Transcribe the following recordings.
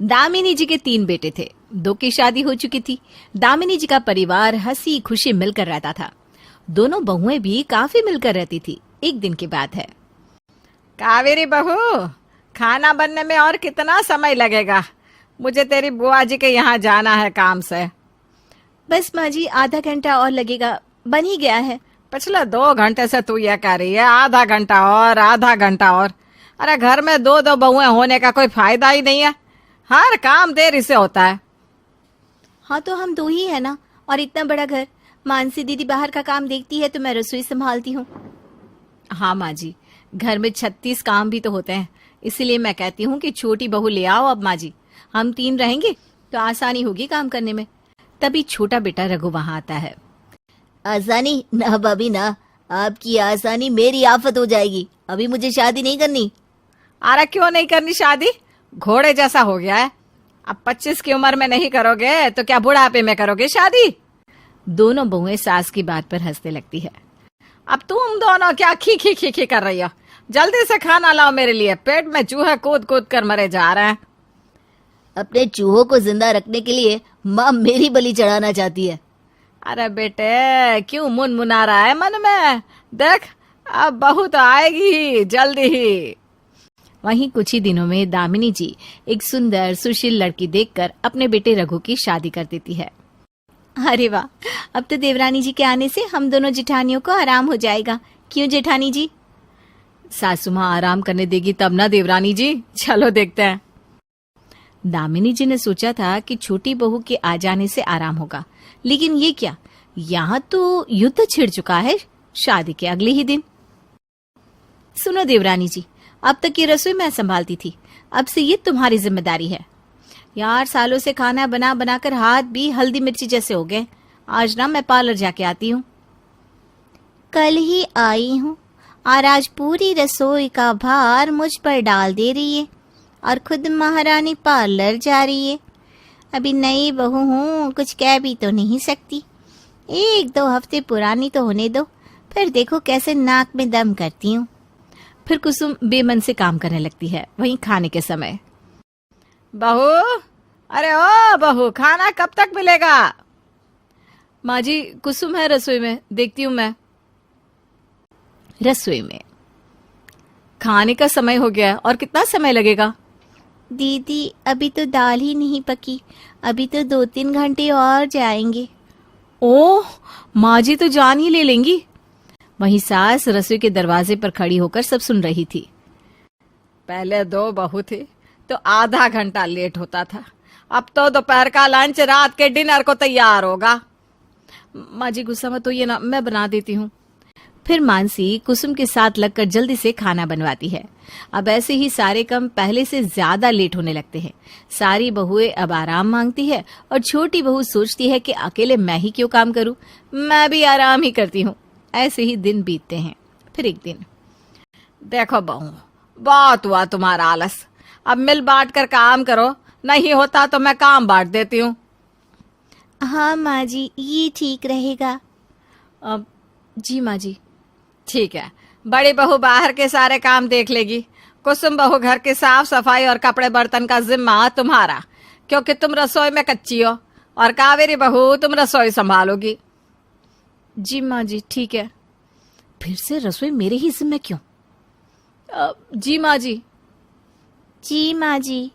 दामिनी जी के 3 बेटे थे। 2 की शादी हो चुकी थी। दामिनी जी का परिवार हंसी खुशी मिलकर रहता था। दोनों बहुएं भी काफी मिलकर रहती थी। एक दिन की बात है। कावेरी बहू, खाना बनने में और कितना समय लगेगा? मुझे तेरी बुआ जी के यहाँ जाना है काम से। बस माँ जी, आधा घंटा और लगेगा, बन ही गया है। पिछले 2 घंटे से तू ये कह रही है आधा घंटा और आधा घंटा और। अरे घर में 2 बहुएं होने का कोई फायदा ही नहीं है। हर काम देरी से होता है। हाँ तो हम 2 ही है ना, और इतना बड़ा घर। मानसी दीदी बाहर का काम देखती है तो मैं रसोई संभालती हूँ। हाँ माँ जी, घर में 36 काम भी तो होते हैं, इसीलिए मैं कहती हूँ कि छोटी बहू ले आओ अब माँ जी। हम 3 रहेंगे तो आसानी होगी काम करने में। तभी छोटा बेटा रघु वहां आता है। आसानी ना भाभी ना, आपकी आसानी मेरी आफत हो जाएगी। अभी मुझे शादी नहीं करनी। अरे क्यों नहीं करनी शादी? घोड़े जैसा हो गया है। अब 25 की उम्र में नहीं करोगे तो क्या बुढ़ापे में करोगे शादी? दोनों बहुएं सास की बात पर हंसने लगती है। अब तुम दोनों क्या खी खी खी खी कर रही हो? जल्दी से खाना लाओ मेरे लिए, पेट में चूहे कूद कूद कर मरे जा रहे हैं। अपने चूहों को जिंदा रखने के लिए माँ मेरी बलि चढ़ाना चाहती है। अरे बेटे, क्यों मुनमुना रहा है मन में? देख, अब बहू तो आएगी ही जल्दी ही। वहीं कुछ ही दिनों में दामिनी जी एक सुंदर सुशील लड़की देखकर अपने बेटे रघु की शादी कर देती है। अरे वाह, अब तो देवरानी जी के आने से हम दोनों जेठानियों को आराम हो जाएगा। क्यों जेठानी जी? सासू माँ आराम करने देगी तब ना देवरानी जी। चलो देखते हैं। दामिनी जी ने सोचा था कि छोटी बहू के आ जाने से आराम होगा, लेकिन ये क्या, यहाँ तो युद्ध छिड़ चुका है शादी के अगले ही दिन। सुनो देवरानी जी, अब तक ये रसोई मैं संभालती थी, अब से ये तुम्हारी जिम्मेदारी है। यार, सालों से खाना बना बनाकर हाथ भी हल्दी मिर्ची जैसे हो गए। आज ना मैं पार्लर जाके आती हूँ। कल ही आई हूँ और आज पूरी रसोई का भार मुझ पर डाल दे रही है और खुद महारानी पार्लर जा रही है। अभी नई बहू हूँ, कुछ कह भी तो नहीं सकती। 1-2 हफ्ते पुरानी तो होने दो, फिर देखो कैसे नाक में दम करती हूँ। फिर कुसुम बेमन से काम करने लगती है। वहीं खाने के समय, बहू, अरे ओ बहू, खाना कब तक मिलेगा? माँ जी, कुसुम है रसोई में, देखती हूँ मैं। रसोई में, खाने का समय हो गया है और कितना समय लगेगा? दीदी, अभी तो दाल ही नहीं पकी, अभी तो 2-3 घंटे और जाएंगे। ओह, माँ जी तो जान ही ले लेंगी। वहीं सास रसोई के दरवाजे पर खड़ी होकर सब सुन रही थी। पहले 2 बहू थी तो आधा घंटा लेट होता था, अब तो दोपहर का लंच, रात के डिनर को तैयार होगा। माँ जी गुस्सा मत होइए ना, मैं बना देती हूँ। फिर मानसी कुसुम के साथ लगकर जल्दी से खाना बनवाती है। अब ऐसे ही सारे काम पहले से ज्यादा लेट होने लगते हैं। सारी बहुएं अब आराम मांगती है और छोटी बहू सोचती है कि अकेले मैं ही क्यों काम करूं, मैं भी आराम ही करती हूँ। ऐसे ही दिन बीतते हैं। फिर एक दिन, देखो बहू, बहुत हुआ तुम्हारा आलस, अब मिल बांट कर काम करो, नहीं होता तो मैं काम बांट देती हूँ। हाँ माँ जी, ये ठीक रहेगा। जी माँ जी। ठीक है, बड़ी बहू बाहर के सारे काम देख लेगी, कुसुम बहू घर की साफ सफाई और कपड़े बर्तन का जिम्मा तुम्हारा, क्योंकि तुम रसोई में कच्ची हो, और कावेरी बहू तुम रसोई संभालोगी। जी माँ जी, ठीक है। फिर से रसोई मेरे ही जिम्मे क्यों? जी माँ जी। जी माँ जी।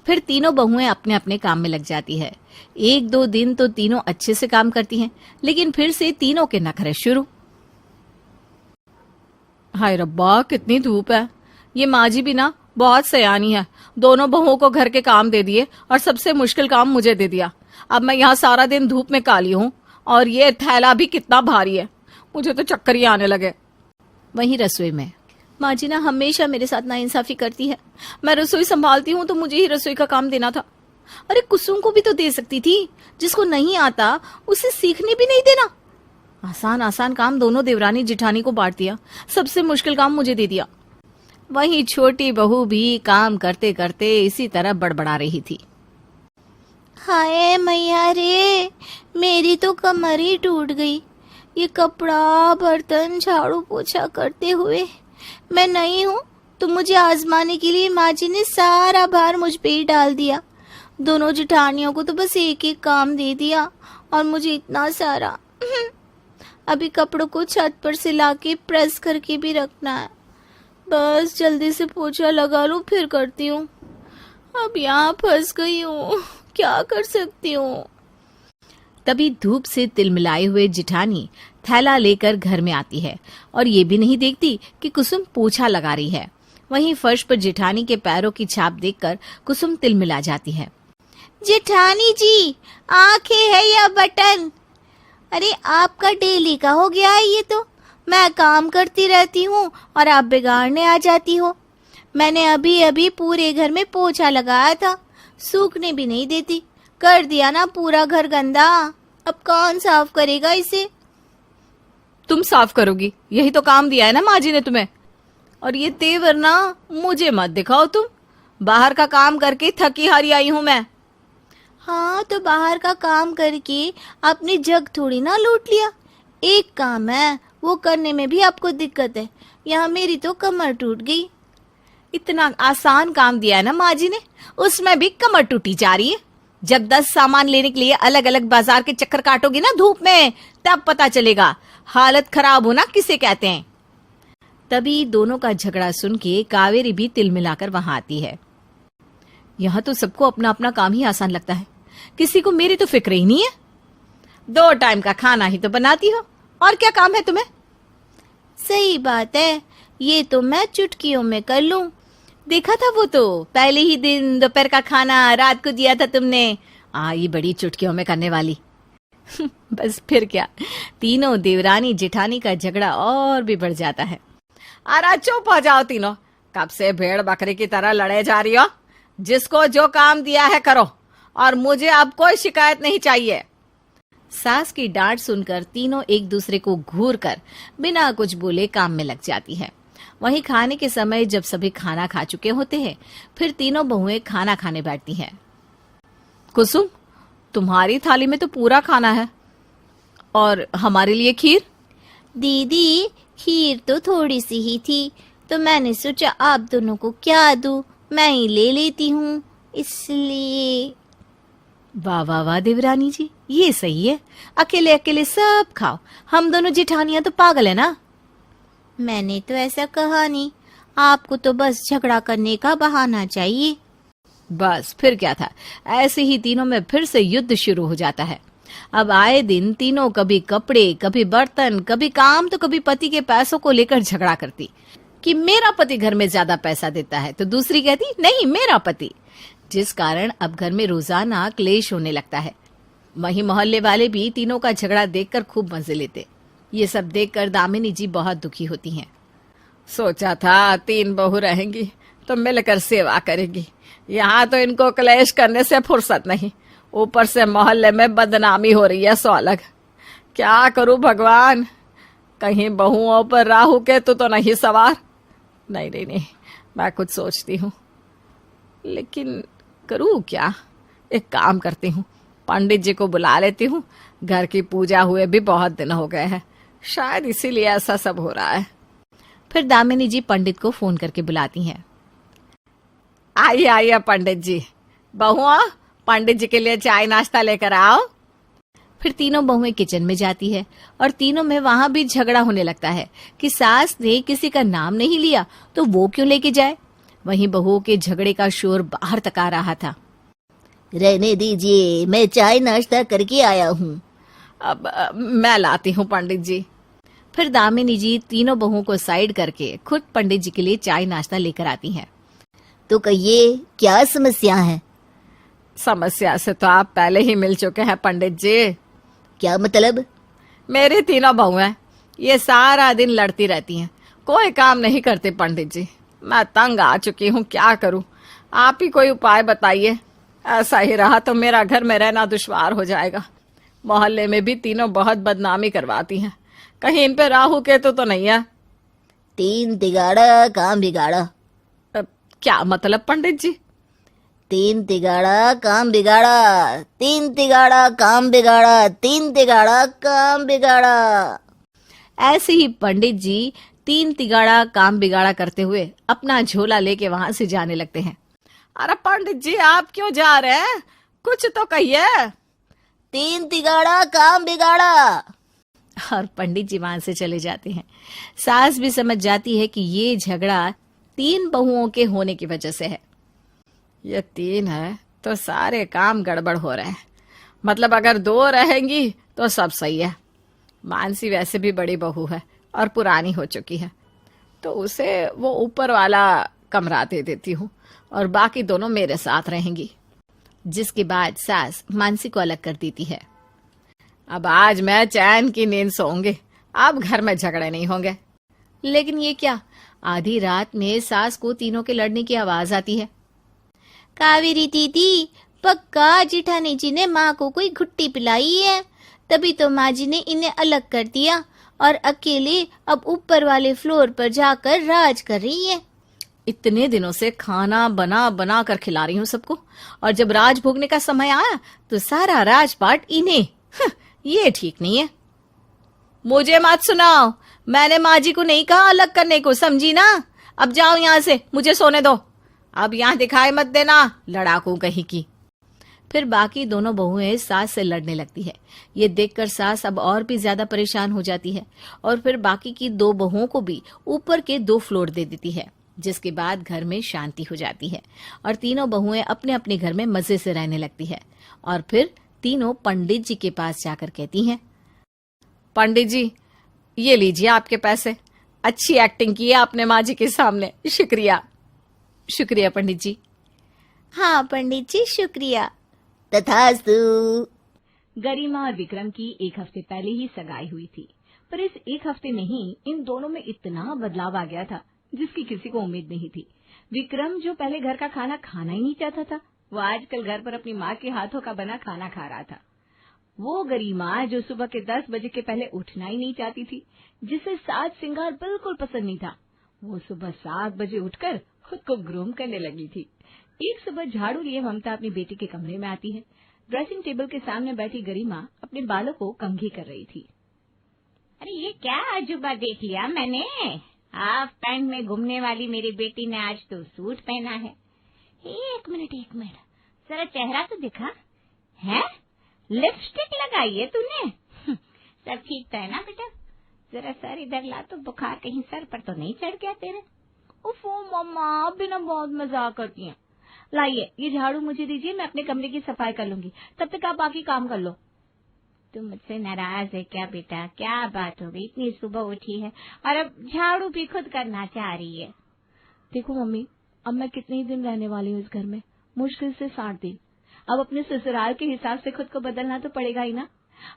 फिर तीनों बहुएं अपने अपने काम में लग जाती है। 1-2 दिन तो तीनों अच्छे से काम करती हैं, लेकिन फिर से तीनों के नखरे शुरू। हाय रब्बा, कितनी धूप है। ये माँ जी भी ना बहुत सयानी है, दोनों बहुओं को घर के काम दे दिए और सबसे मुश्किल काम मुझे दे दिया। अब मैं यहाँ सारा दिन धूप में काली हूँ और ये थैला भी कितना भारी है, मुझे तो चक्कर ही आने लगे। वहीं रसोई में, माँ जी ना हमेशा मेरे साथ नाइंसाफी करती है। मैं रसोई संभालती हूँ तो मुझे ही रसोई का काम देना था। अरे कुसुम को भी तो दे सकती थी, जिसको नहीं आता उसे सीखने भी नहीं देना। आसान आसान काम दोनों देवरानी जिठानी को बांट दिया, सबसे मुश्किल काम मुझे दे दिया। वहीं छोटी बहू भी काम करते करते इसी तरह बड़बड़ा रही थी। हाय मैया रे, मेरी तो कमर ही टूट गई। ये कपड़ा, बर्तन, झाड़ू पोछा करते हुए मैं नहीं हूँ तो मुझे आजमाने के लिए माँ जी ने सारा भार मुझ पे ही डाल दिया। दोनों जेठानियों को तो बस एक एक काम दे दिया और मुझे इतना सारा। अभी कपड़ों को छत पर से लाके प्रेस करके भी रखना है। बस जल्दी से पोछा लगा लूं, फिर करती हूँ। अब यहाँ फंस गई हूँ, क्या कर सकती हूँ। तभी धूप से तिलमिलाए हुए जिठानी थैला लेकर घर में आती है और ये भी नहीं देखती कि कुसुम पोछा लगा रही है। वहीं फर्श पर जिठानी के पैरों की छाप देखकर कुसुम तिलमिला जाती है। जेठानी जी, आंखें है या बटन? अरे आपका डेली का हो गया है ये तो। मैं काम करती रहती हूँ और आप बिगाड़ने आ जाती हो। मैंने अभी अभी पूरे घर में पोछा लगाया था, सूखने भी नहीं देती। कर दिया ना पूरा घर गंदा। अब कौन साफ करेगा इसे? तुम साफ करोगी, यही तो काम दिया है ना माँ जी ने तुम्हें। और ये तेवर ना मुझे मत दिखाओ तुम। बाहर का काम करके थकी हारी आई हूँ मैं। हाँ, तो बाहर का काम करके आपने जग थोड़ी ना लूट लिया। एक काम है, वो करने में भी आपको दिक्कत है। यहाँ मेरी तो कमर टूट गई। इतना आसान काम दिया है ना माँ जी ने, उसमें भी कमर टूटी जा रही है। जब 10 सामान लेने के लिए अलग अलग बाजार के चक्कर काटोगी ना धूप में, तब पता चलेगा हालत खराब होना किसे कहते हैं। तभी दोनों का झगड़ा सुन के कावेरी भी तिलमिलाकर वहां आती है। यहाँ तो सबको अपना अपना काम ही आसान लगता है, किसी को मेरी तो फिक्र ही नहीं है। 2 टाइम का खाना ही तो बनाती हो, और क्या काम है तुम्हें। सही बात है, ये तो मैं चुटकियों में कर लूं। देखा था वो तो पहले ही दिन दोपहर का खाना रात को दिया था तुमने। ये बड़ी चुटकियों में करने वाली। बस फिर क्या, तीनों देवरानी जेठानी का झगड़ा और भी बढ़ जाता है। अरे चुप हो जाओ तीनों, कब से भेड़ बकरी की तरह लड़े जा रही हो। जिसको जो काम दिया है करो, और मुझे अब कोई शिकायत नहीं चाहिए। सास की डांट सुनकर तीनों एक दूसरे को घूर कर बिना कुछ बोले काम में लग जाती है। वहीं खाने के समय जब सभी खाना खा चुके होते हैं, फिर तीनों बहुएं खाना खाने बैठती हैं। कुसुम, तुम्हारी थाली में तो पूरा खाना है, और हमारे लिए खीर। दीदी, खीर तो थोड़ी सी ही थी, तो मैंने सोचा आप दोनों को क्या दूं, मैं ही ले लेती हूँ, इसलिए। वाह वाह वाह देवरानी जी, ये सही है। अकेले अकेले सब खाओ, हम दोनों जेठानियां तो पागल है ना। मैंने तो ऐसा कहा नहीं, आपको तो बस झगड़ा करने का बहाना चाहिए। बस फिर क्या था, ऐसे ही तीनों में फिर से युद्ध शुरू हो जाता है। अब आए दिन तीनों कभी कपड़े, कभी बर्तन, कभी काम, तो कभी पति के पैसों को लेकर झगड़ा करती कि मेरा पति घर में ज्यादा पैसा देता है, तो दूसरी कहती नहीं मेरा पति। जिस कारण अब घर में रोजाना क्लेश होने लगता है। वहीं मोहल्ले वाले भी तीनों का झगड़ा देखकर खूब मजे लेते। ये सब देखकर दामिनी जी बहुत दुखी होती हैं। सोचा था 3 बहू रहेंगी तो मिलकर सेवा करेगी, यहाँ तो इनको क्लेश करने से फुर्सत नहीं, ऊपर से मोहल्ले में बदनामी हो रही है 100 अलग। क्या करूं भगवान, कहीं बहुओं पर राहु केतु तो नहीं सवार। नहीं नहीं नहीं, मैं कुछ सोचती हूँ, लेकिन करूँ क्या। एक काम करती हूँ, पंडित जी को बुला लेती हूँ। घर की पूजा हुए भी बहुत दिन हो गए हैं, शायद इसीलिए ऐसा सब हो रहा है। फिर दामिनी जी पंडित को फोन करके बुलाती हैं। आइए आइए पंडित जी, बहुआ पंडित जी के लिए चाय नाश्ता लेकर आओ। फिर तीनों बहुएं किचन में जाती है और तीनों में वहां भी झगड़ा होने लगता है कि सास ने किसी का नाम नहीं लिया तो वो क्यों लेके जाए। वहीं बहुओं के झगड़े का शोर बाहर तक आ रहा था। रहने दीजिए, मैं चाय नाश्ता करके आया हूँ। अब मैं लाती हूँ पंडित जी। फिर दामिनी जी तीनों बहुओं को साइड करके खुद पंडित जी के लिए चाय नाश्ता लेकर आती हैं। तो कहिए क्या समस्या है? समस्या से तो आप पहले ही मिल चुके हैं पंडित जी। क्या मतलब? मेरी तीनों बहुएं ये सारा दिन लड़ती रहती हैं, कोई काम नहीं करते पंडित जी। मैं तंग आ चुकी हूँ, क्या करूँ, आप ही कोई उपाय बताइए। ऐसा ही रहा तो मेरा घर में रहना दुश्वार हो जाएगा। मोहल्ले में भी तीनों बहुत बदनामी करवाती हैं, कहीं इन पे राहु केतु तो नहीं है। 3 तिगाड़ा काम बिगाड़ा। क्या मतलब पंडित जी? 3 तिगाड़ा काम बिगाड़ा, 3 तिगाड़ा काम बिगाड़ा, 3 तिगाड़ा काम बिगाड़ा। ऐसे ही पंडित जी तीन तिगाड़ा काम बिगाड़ा करते हुए अपना झोला लेके वहां से जाने लगते हैं। अरे पंडित जी, आप क्यों जा रहे हैं? कुछ तो कहिए। तीन तिगाड़ा काम बिगाड़ा। और पंडित जी वहां से चले जाते हैं। सास भी समझ जाती है कि ये झगड़ा तीन बहुओं के होने की वजह से है। ये तीन है तो सारे काम गड़बड़ हो रहे हैं। मतलब अगर दो रहेंगी तो सब सही है। मानसी वैसे भी बड़ी बहू है और पुरानी हो चुकी है, तो उसे वो ऊपर वाला कमरा दे देती हूँ और बाकी दोनों मेरे साथ रहेंगी। जिसके बाद सास मानसी को अलग कर देती है। अब आज मैं चैन की नींद सोऊंगी। अब घर में झगड़े नहीं होंगे। लेकिन ये क्या, आधी रात में सास को तीनों के लड़ने की आवाज आती है। कावेरी दीदी, पक्का जिठानी जी ने माँ को कोई घुट्टी पिलाई है, तभी तो माँ जी ने इन्हें अलग कर दिया और अकेले अब ऊपर वाले फ्लोर पर जाकर राज कर रही है। इतने दिनों से खाना बना बना कर खिला रही हूँ सबको, और जब राज भोगने का समय आया तो सारा राजपाट इन्हें। ये ठीक नहीं है। मुझे मत सुनाओ, मैंने माँ जी को नहीं कहा अलग करने को, समझी ना? अब जाओ यहाँ से, मुझे सोने दो। अब यहाँ दिखाई मत देना, लड़ाकू कहीं की। फिर बाकी दोनों बहुएं सास से लड़ने लगती है। ये देखकर सास अब और भी ज्यादा परेशान हो जाती है और फिर बाकी की दो बहुओं को भी ऊपर के 2 फ्लोर दे देती है। जिसके बाद घर में शांति हो जाती है और तीनों बहुएं अपने अपने घर में मजे से रहने लगती है। और फिर तीनों पंडित जी के पास जाकर कहती हैं, पंडित जी, ये लीजिए आपके पैसे। अच्छी एक्टिंग की है आपने माँ जी के सामने, शुक्रिया। शुक्रिया पंडित जी। हाँ पंडित जी, शुक्रिया। तथास्तु। गरिमा और विक्रम की एक हफ्ते पहले ही सगाई हुई थी, पर इस एक हफ्ते में ही इन दोनों में इतना बदलाव आ गया था जिसकी किसी को उम्मीद नहीं थी। विक्रम, जो पहले घर का खाना खाना ही नहीं चाहता था, वो आजकल घर पर अपनी माँ के हाथों का बना खाना खा रहा था। वो गरिमा, जो सुबह के 10 बजे के पहले उठना ही नहीं चाहती थी, जिसे साज सिंगार बिल्कुल पसंद नहीं था, वो सुबह 7 बजे उठकर खुद को ग्रूम करने लगी थी। एक सुबह झाड़ू लिए ममता अपनी बेटी के कमरे में आती है। ड्रेसिंग टेबल के सामने बैठी गरिमा अपने बालों को कंघी कर रही थी। अरे ये क्या अजूबा देख लिया मैंने। हाफ पैंट में घूमने वाली मेरी बेटी ने आज तो सूट पहना है। एक मिनट जरा चेहरा तो दिखा है। लिपस्टिक लगाई है तूने। सब ठीक तो है ना बेटा? जरा सर इधर ला तो, बुखार कहीं सर पर तो नहीं चढ़ गया तेरे? उफो मम्मा, आप भी ना बहुत मजाक करती हैं। लाइए ये झाड़ू मुझे दीजिए, मैं अपने कमरे की सफाई कर लूंगी, तब तक आप बाकी काम कर लो। तुम मुझसे नाराज है क्या बेटा? क्या बात हो गई? इतनी सुबह उठी है और अब झाड़ू भी खुद करना चाह रही है। देखो मम्मी, अब मैं कितने ही दिन रहने वाली हूँ इस घर में, मुश्किल से 60 दिन। अब अपने ससुराल के हिसाब से खुद को बदलना तो पड़ेगा ही ना।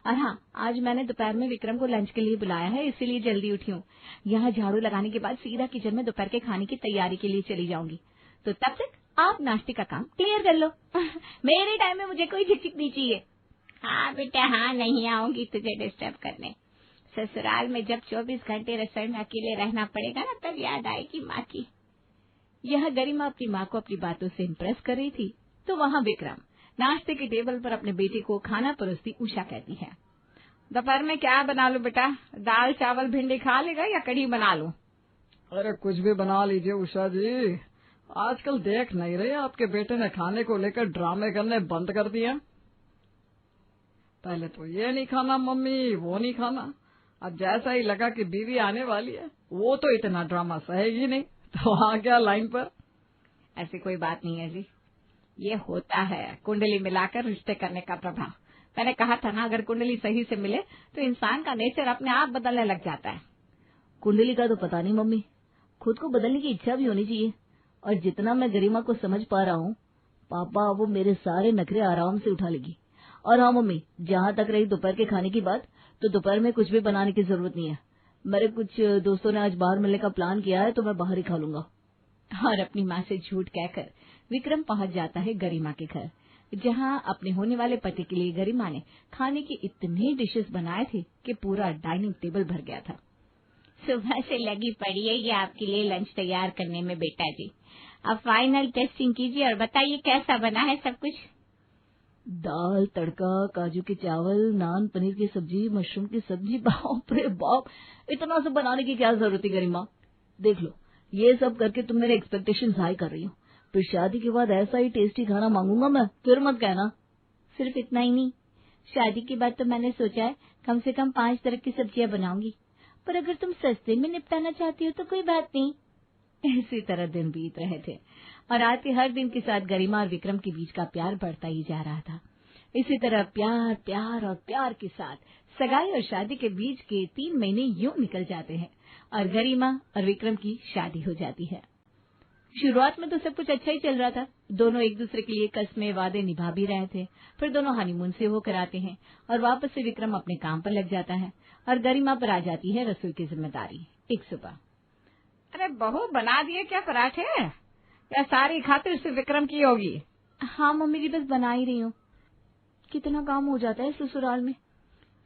और हाँ, आज मैंने दोपहर में विक्रम को लंच के लिए बुलाया है, इसीलिए जल्दी उठी हूँ। यहाँ झाड़ू लगाने के बाद सीधा किचन में दोपहर के खाने की तैयारी के लिए चली जाऊंगी, तो तब तक आप नाश्ते का काम क्लियर कर लो। मेरे टाइम में मुझे कोई झिकझिक नहीं चाहिए। हाँ बेटा हाँ, नहीं आऊंगी तुझे डिस्टर्ब करने। ससुराल में जब 24 घंटे रसोई में अकेले रहना पड़ेगा ना, तब याद आएगी माँ की। यह गरिमा अपनी माँ को अपनी बातों से इम्प्रेस कर रही थी, तो वहाँ विक्रम नाश्ते के टेबल पर अपने बेटे को खाना परोसती उषा कहती है, दोपहर में क्या बना लूं बेटा? दाल चावल भिंडी खा लेगा या कढ़ी बना लूं? अरे कुछ भी बना लीजिए उषा जी। आजकल देख नहीं रहे, आपके बेटे ने खाने को लेकर ड्रामे करने बंद कर दिए। पहले तो ये नहीं खाना मम्मी, वो नहीं खाना। अब जैसा ही लगा कि बीवी आने वाली है, वो तो इतना ड्रामा सहेगी नहीं, तो आ गया लाइन पर। ऐसी कोई बात नहीं है जी, ये होता है कुंडली मिलाकर रिश्ते करने का प्रभाव। मैंने कहा था ना, अगर कुंडली सही से मिले तो इंसान का नेचर अपने आप बदलने लग जाता है। कुंडली का तो पता नहीं मम्मी, खुद को बदलने की इच्छा भी होनी चाहिए। और जितना मैं गरिमा को समझ पा रहा हूँ, पापा वो मेरे सारे नखरे आराम से उठा लेगी। और हाँ मम्मी, जहाँ तक रही दोपहर के खाने की बात, तो दोपहर में कुछ भी बनाने की जरूरत नहीं है। मेरे कुछ दोस्तों ने आज बाहर मिलने का प्लान किया है, तो मैं बाहर ही खा लूंगा। और अपनी माँ से झूठ कहकर विक्रम पहुंच जाता है गरिमा के घर, जहाँ अपने होने वाले पति के लिए गरिमा ने खाने के इतने डिशेस बनाए थे कि पूरा डाइनिंग टेबल भर गया था। सुबह से लगी पड़ी है ये आपके लिए लंच तैयार करने में बेटा जी। अब फाइनल टेस्टिंग कीजिए और बताइए कैसा बना है सब कुछ। दाल तड़का, काजू के चावल, नान, पनीर की सब्जी, मशरूम की सब्जी, बाप रे बाप, इतना सब बनाने की क्या जरूरत है गरिमा। देख लो, ये सब करके तुम मेरे एक्सपेक्टेशंस हाई कर रही हो, फिर शादी के बाद ऐसा ही टेस्टी खाना मांगूंगा मैं, फिर मत कहना। सिर्फ इतना ही नहीं, शादी के बाद तो मैंने सोचा है कम से कम 5 तरह की सब्जियां बनाऊंगी, पर अगर तुम सस्ते में निपटाना चाहती हो तो कोई बात नहीं। इसी तरह दिन बीत रहे थे और आज के हर दिन के साथ गरिमा और विक्रम के बीच का प्यार बढ़ता ही जा रहा था। इसी तरह प्यार प्यार और प्यार के साथ सगाई और शादी के बीच के 3 महीने यूं निकल जाते हैं और गरिमा और विक्रम की शादी हो जाती है। शुरुआत में तो सब कुछ अच्छा ही चल रहा था, दोनों एक दूसरे के लिए कस्में वादे निभा भी रहे थे। फिर दोनों हनीमून से होकर आते हैं और वापस से विक्रम अपने काम पर लग जाता है और गरिमा पर आ जाती है रसोई की जिम्मेदारी। एक सुबह, अरे बहू बना दिए क्या पराठे? या सारी खातिर सिर्फ विक्रम की होगी? हाँ मम्मी जी, बस बना ही रही हूँ। कितना काम हो जाता है ससुराल में।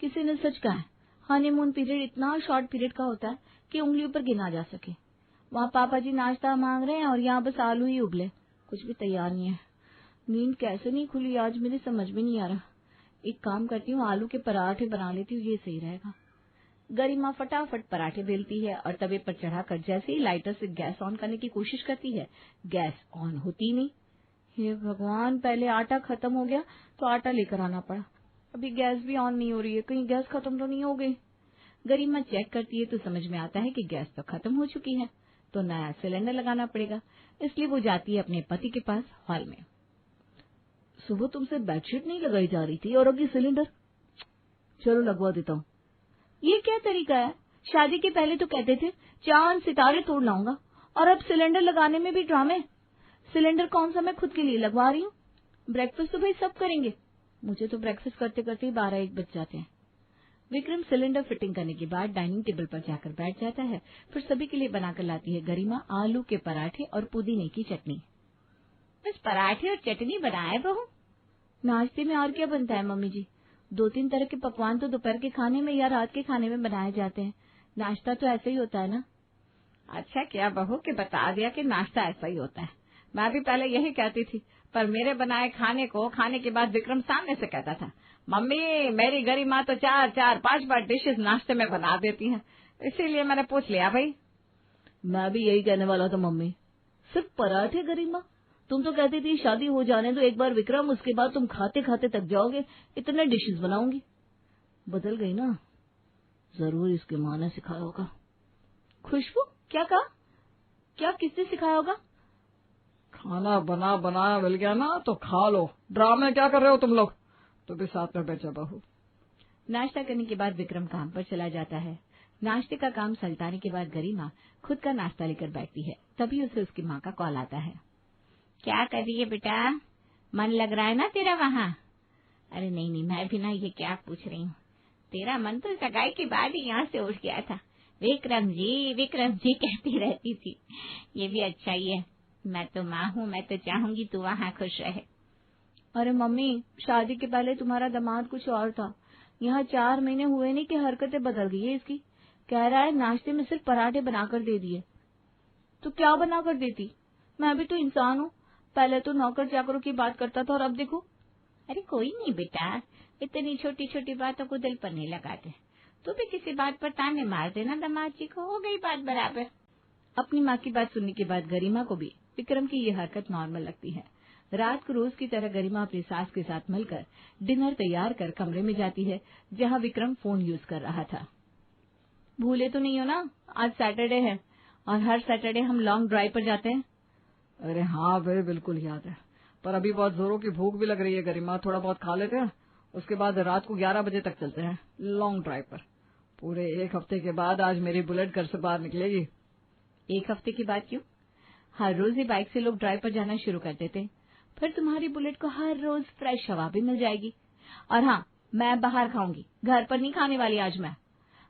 किसी ने सच कहा है, हनीमून पीरियड इतना शॉर्ट पीरियड का होता है कि उंगलियों पर गिना जा सके। वहाँ पापा जी नाश्ता मांग रहे हैं और यहाँ बस आलू ही उबले, कुछ भी तैयार नहीं है। नींद कैसे नहीं खुली आज, मेरी समझ में नहीं आ रहा। एक काम करती हूँ, आलू के पराठे बना लेती हूँ, ये सही रहेगा। गरिमा फटाफट पराठे बेलती है और तवे पर चढ़ाकर जैसे ही लाइटर से गैस ऑन करने की कोशिश करती है, गैस ऑन होती नहीं। हे भगवान, पहले आटा खत्म हो गया तो आटा लेकर आना पड़ा, अभी गैस भी ऑन नहीं हो रही है, कहीं गैस खत्म तो नहीं हो गई। गरिमा चेक करती है तो समझ में आता है कि गैस तो खत्म हो चुकी है, तो नया सिलेंडर लगाना पड़ेगा। इसलिए वो जाती है अपने पति के पास हॉल में। सुबह तुमसे बेडशीट नहीं लगाई जा रही थी और अभी सिलेंडर? चलो लगवा देता हूँ। ये क्या तरीका है? शादी के पहले तो कहते थे चांद सितारे तोड़ लाऊंगा, और अब सिलेंडर लगाने में भी ड्रामे। सिलेंडर कौन सा मैं खुद के लिए लगवा रही हूँ? ब्रेकफास्ट तो भाई सब करेंगे, मुझे तो ब्रेकफास्ट करते करते ही 12-1 बज जाते हैं। विक्रम सिलेंडर फिटिंग करने के बाद डाइनिंग टेबल पर जाकर बैठ जाता है। फिर सभी के लिए बनाकर लाती है गरिमा आलू के पराठे और पुदीने की चटनी। बस पराठे और चटनी बनाए बहू? नाश्ते में और क्या बनता है मम्मी जी? 2-3 तरह के पकवान तो दोपहर के खाने में या रात के खाने में बनाए जाते हैं, नाश्ता तो ऐसा ही होता है ना। अच्छा क्या बहू कि बता दिया कि नाश्ता ऐसा ही होता है। मैं भी पहले यही कहती थी, पर मेरे बनाए खाने को खाने के बाद विक्रम सामने से कहता था, मम्मी मेरी गरिमा तो 4-5 बार डिशेस नाश्ते में बना देती है, इसीलिए मैंने पूछ लिया भाई। मैं भी यही कहने वाला था मम्मी, सिर्फ पराठे गरिमा? तुम तो कहती थी शादी हो जाने दो एक बार विक्रम, उसके बाद तुम खाते खाते थक जाओगे, इतने डिशेस बनाऊंगी। बदल गई ना, जरूर इसके माँ ने सिखाया होगा। खुशबू, क्या कहा? क्या किसने सिखाया होगा? खाना बना बनाया मिल गया ना तो खा लो, ड्रामे क्या कर रहे हो तुम लोग? तो भी साथ में बैठा बहू। नाश्ता करने के बाद विक्रम काम पर चला जाता है। नाश्ते का काम सलटाने के बाद गरिमा खुद का नाश्ता लेकर बैठती है, तभी उसे उसकी माँ का कॉल आता है। क्या कर रही है बेटा? मन लग रहा है ना तेरा वहाँ? अरे नहीं, मैं भी ना ये क्या पूछ रही हूँ, तेरा मन तो सगाई के बाद ही यहाँ से उठ गया था। विक्रम जी कहती रहती थी। ये भी अच्छा ही है, मैं तो माँ हूँ, मैं तो चाहूंगी तू वहाँ खुश रहे। अरे मम्मी, शादी के पहले तुम्हारा दामाद कुछ और था, यहाँ 4 महीने हुए नहीं कि हरकतें बदल गई है इसकी। कह रहा है नाश्ते में सिर्फ पराठे बनाकर दे दिए। तो क्या बनाकर देती? मैं भी तो इंसान हूँ, पहले तो नौकर चाकरों की बात करता था और अब देखो। अरे कोई नहीं बेटा, इतनी छोटी छोटी बातों को दिल पर नहीं लगाते। तू भी किसी बात पर ताने मार देना दामाद जी को, हो गई बात बराबर। अपनी माँ की बात सुनने के बाद गरिमा को भी विक्रम की ये हरकत नॉर्मल लगती है। रात को रोज की तरह गरिमा अपनी सास के साथ मिलकर डिनर तैयार कर कमरे में जाती है जहाँ विक्रम फोन यूज कर रहा था। भूले तो नहीं हो ना, आज सैटरडे है और हर सैटरडे हम लॉन्ग ड्राइव पर जाते हैं। अरे हाँ भाई, बिल्कुल याद है, पर अभी बहुत जोरों की भूख भी लग रही है गरिमा, थोड़ा बहुत खा लेते हैं, उसके बाद रात को 11 बजे तक चलते हैं लॉन्ग ड्राइव पर। पूरे 1 हफ्ते के बाद आज मेरी बुलेट घर से बाहर निकलेगी। 1 हफ्ते की बात क्यों? हर रोज ही बाइक से लोग ड्राइव पर जाना शुरू कर देते हैं, फिर तुम्हारी बुलेट को हर रोज फ्रेश हवा भी मिल जाएगी। और हाँ, मैं बाहर खाऊंगी, घर पर नहीं खाने वाली आज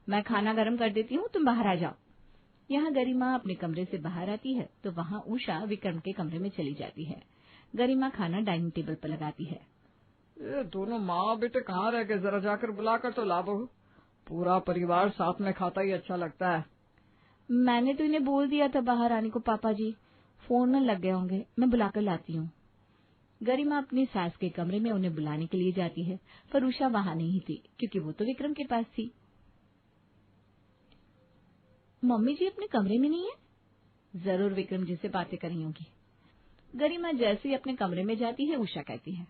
मैं खाना गर्म कर देती हूँ, तुम बाहर आ जाओ। यहाँ गरिमा अपने कमरे से बाहर आती है तो वहाँ उषा विक्रम के कमरे में चली जाती है। गरिमा खाना डाइनिंग टेबल पर लगाती है। ये दोनों माँ बेटे कहाँ रह गए, जरा जाकर बुलाकर तो ला बहू, पूरा परिवार साथ में खाता ही अच्छा लगता है। मैंने तो इन्हें बोल दिया था बाहर आने को पापा जी, फोन में लग गए होंगे, मैं बुलाकर लाती हूँ। गरिमा अपनी सास के कमरे में उन्हें बुलाने के लिए जाती है, पर उषा वहां नहीं थी क्योंकि वो तो विक्रम के पास थी। मम्मी जी अपने कमरे में नहीं है? जरूर विक्रम जी से बातें कर रही होंगी। गरिमा जैसे ही अपने कमरे में जाती है, उषा कहती है,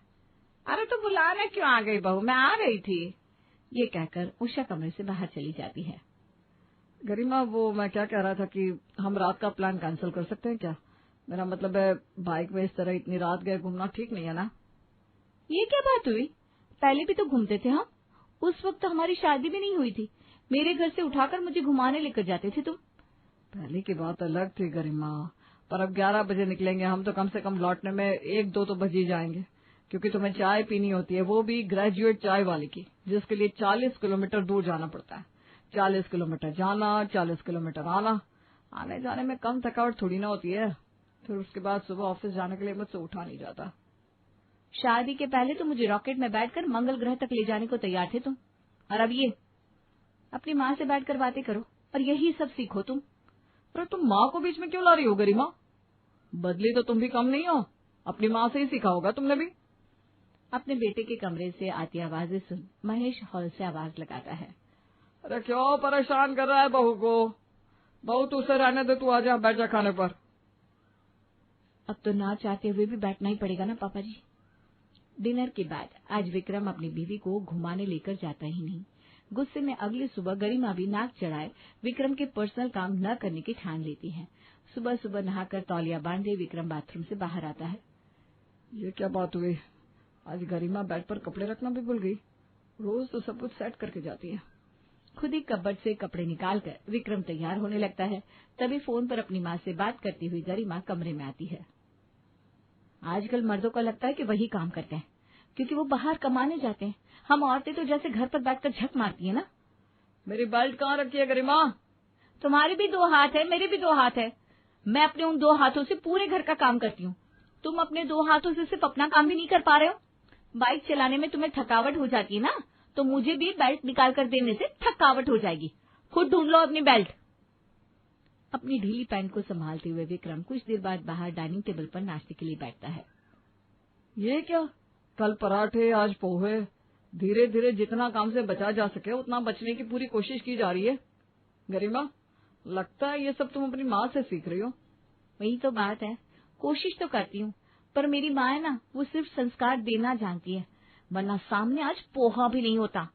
अरे तो बुलाने क्यों आ गई बहू, मैं आ रही थी। ये कहकर उषा कमरे से बाहर चली जाती है। गरिमा, वो मैं क्या कह रहा था कि हम रात का प्लान कैंसिल कर सकते हैं क्या? मेरा मतलब है, बाइक में इस तरह इतनी रात गए घूमना ठीक नहीं है ना। ये क्या बात हुई? पहले भी तो घूमते थे हम। उस वक्त तो हमारी शादी भी नहीं हुई थी। मेरे घर से उठाकर मुझे घुमाने लेकर जाते थे तुम। पहले की बात अलग थी गरिमा, पर अब 11 बजे निकलेंगे हम तो कम से कम लौटने में 1-2 तो बज ही जाएंगे, क्योंकि तुम्हें चाय पीनी होती है, वो भी ग्रेजुएट चाय वाली की, जिसके लिए 40 किलोमीटर दूर जाना पड़ता है। 40 किलोमीटर जाना, 40 किलोमीटर आना। आने जाने में कम थकावट थोड़ी ना होती है। फिर उसके बाद सुबह ऑफिस जाने के लिए मुझसे उठा नहीं जाता। शादी के पहले तो मुझे रॉकेट में बैठकर मंगल ग्रह तक ले जाने को तैयार थे तुम, और अब ये अपनी माँ से बैठकर बातें करो और यही सब सीखो तुम। पर तुम माँ को बीच में क्यों ला रही हो गरिमा? बदली तो तुम भी कम नहीं हो, अपनी माँ से ही सीखा होगा तुमने भी। अपने बेटे के कमरे से आती आवाजें सुन महेश हॉल से आवाज लगाता है, अरे क्यों परेशान कर रहा है बहू को? बहू तू उसे रहने दे, तू आजा बैठ जा खाने पर। अब तो ना चाहते हुए भी बैठना ही पड़ेगा ना पापा जी। डिनर के बाद आज विक्रम अपनी बीवी को घुमाने लेकर जाता ही नहीं। गुस्से में अगली सुबह गरिमा भी नाक चढ़ाए विक्रम के पर्सनल काम न करने की ठान लेती है। सुबह सुबह नहाकर तौलिया बांधे विक्रम बाथरूम से बाहर आता है। ये क्या बात हुई? आज गरिमा बेड पर कपड़े रखना भी भूल गई। रोज तो सब कुछ सेट करके जाती है। खुद ही कबर्ड से कपड़े निकालकर विक्रम तैयार होने लगता है। तभी फोन पर अपनी माँ से बात करती हुई गरिमा कमरे में आती है। आजकल मर्दों को लगता है कि वही काम करते हैं, क्योंकि वो बाहर कमाने जाते हैं। हम औरतें तो जैसे घर पर बैठकर झक मारती है ना। मेरी बेल्ट कहाँ रखी है गरिमा? तुम्हारे भी 2 हाथ है, मेरे भी 2 हाथ है। मैं अपने उन 2 हाथों से पूरे घर का काम करती हूँ। तुम अपने 2 हाथों से सिर्फ अपना काम भी नहीं कर पा रहे हो। बाइक चलाने में तुम्हें थकावट हो जाती है ना, तो मुझे भी बेल्ट निकाल कर देने से थकावट हो जाएगी। खुद ढूंढ लो अपनी बेल्ट। अपनी ढीली पैंट को संभालते हुए विक्रम कुछ देर बाद बाहर डाइनिंग टेबल पर नाश्ते के लिए बैठता है। ये क्या? कल पराठे, आज पोहे। धीरे धीरे जितना काम से बचा जा सके उतना बचने की पूरी कोशिश की जा रही है। गरिमा, लगता है ये सब तुम अपनी माँ से सीख रही हो। वही तो बात है, कोशिश तो करती हूँ, पर मेरी माँ है ना, वो सिर्फ संस्कार देना जानती है, वरना सामने आज पोहा भी नहीं होता।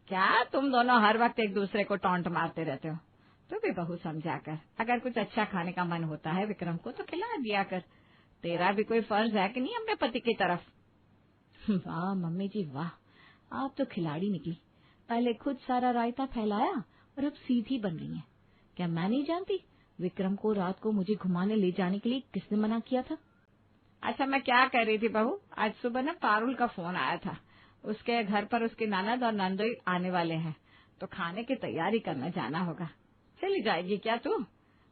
क्या तुम दोनों हर वक्त एक दूसरे को टॉन्ट मारते रहते हो? तू भी बहू समझा कर, अगर कुछ अच्छा खाने का मन होता है विक्रम को तो खिला दिया कर। तेरा भी कोई फर्ज है कि नहीं अपने पति की तरफ? वाह मम्मी जी वाह, आप तो खिलाड़ी निकली। पहले खुद सारा रायता फैलाया और अब सीधी बन रही है। क्या मैं नहीं जानती विक्रम को रात को मुझे घुमाने ले जाने के लिए किसने मना किया था? अच्छा, मैं क्या कह रही थी बहू, आज सुबह ना पारुल का फोन आया था। उसके घर पर उसके ननद और नंदोई आने वाले हैं, तो खाने की तैयारी करना जाना होगा। चली जाएगी क्या तू?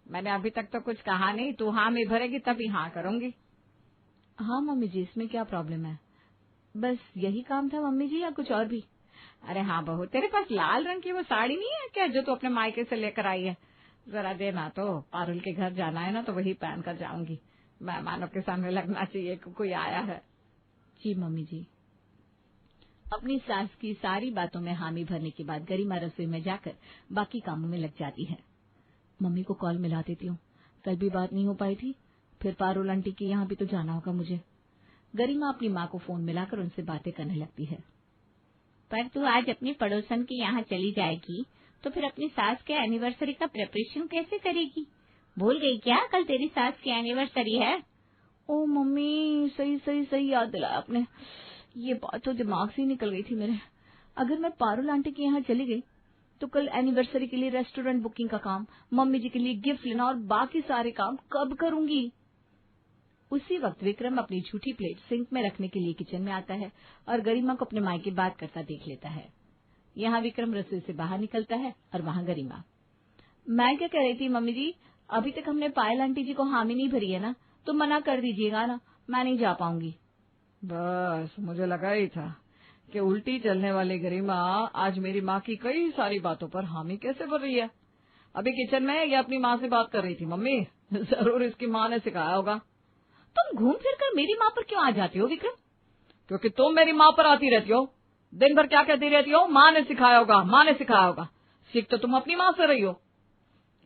मैंने अभी तक तो कुछ कहा नहीं, तू हाँ में भरेगी तभी हाँ करूंगी। हाँ मम्मी जी, इसमें क्या प्रॉब्लम है? बस यही काम था मम्मी जी, या कुछ और भी? अरे हाँ बहू, तेरे पास लाल रंग की वो साड़ी नहीं है क्या जो तू अपने मायके से लेकर आई है? जरा देना तो, पारुल के घर जाना है ना, तो वही पहन कर जाऊंगी। मेहमानों के सामने लगना चाहिए कि कोई आया है। जी मम्मी जी। अपनी सास की सारी बातों में हामी भरने के बाद गरिमा रसोई में जाकर बाकी कामों में लग जाती है। मम्मी को कॉल मिला देती हूँ, कल भी बात नहीं हो पाई थी, फिर पारुल आंटी के यहाँ भी तो जाना होगा मुझे। गरिमा अपनी माँ को फोन मिलाकर उनसे बातें करने लगती है। पर तू आज अपनी पड़ोसन के यहाँ चली जाएगी तो फिर अपनी सास के एनिवर्सरी का प्रिपरेशन कैसे करेगी? भूल गई क्या कल तेरी सास की एनिवर्सरी है? ओ मम्मी, सही याद दिलाया आपने। ये बात तो दिमाग से ही निकल गई थी मेरे। अगर मैं पारुल आंटी के यहाँ चली गई तो कल एनिवर्सरी के लिए रेस्टोरेंट बुकिंग का काम, मम्मी जी के लिए गिफ्ट लेना और बाकी सारे काम कब करूंगी? उसी वक्त विक्रम अपनी झूठी प्लेट सिंक में रखने के लिए किचन में आता है और गरिमा को अपने मायके बात करता देख लेता है। यहाँ विक्रम रसोई से बाहर निकलता है और वहाँ गरिमा। मैं क्या कह रही थी मम्मी जी, अभी तक हमने पायल आंटी जी को हामी नहीं भरी है ना, तो मना कर दीजिएगा ना, मैं नहीं जा पाऊंगी। बस मुझे लगा ही था कि उल्टी चलने वाली गरिमा आज मेरी माँ की कई सारी बातों पर हामी कैसे भर रही है। अभी किचन में ये अपनी माँ से बात कर रही थी। मम्मी, जरूर इसकी माँ ने सिखाया होगा। तुम घूम फिर कर मेरी माँ पर क्यों आ जाती हो विक्रम? क्योंकि तुम मेरी माँ पर आती रहती हो, दिन भर क्या कहती रहती हो, माँ ने सिखाया होगा, माँ ने सिखाया होगा। सीख तो तुम अपनी माँ से रही हो।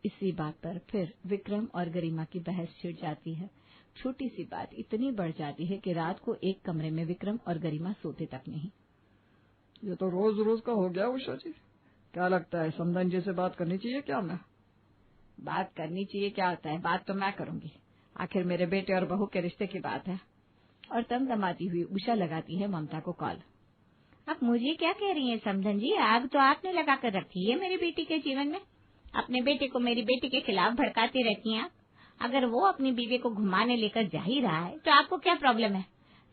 इसी बात पर फिर विक्रम और गरिमा की बहस छिड़ जाती है। छोटी सी बात इतनी बढ़ जाती है कि रात को एक कमरे में विक्रम और गरिमा सोते तक नहीं। ये तो रोज रोज का हो गया उषा जी। क्या लगता है समधन जी से बात करनी चाहिए क्या? मैं बात करनी चाहिए क्या होता है, बात तो मैं करूंगी, आखिर मेरे बेटे और बहू के रिश्ते की बात है। और तमतमाती हुई उषा लगाती है ममता को कॉल। अब मुझे क्या कह रही हैं समधन जी? आग तो आपने लगा कर रखी है मेरी बेटी के जीवन में। अपने बेटे को मेरी बेटी के खिलाफ भड़काती रहती हैं आप। अगर वो अपनी बीवी को घुमाने लेकर जा ही रहा है तो आपको क्या प्रॉब्लम है?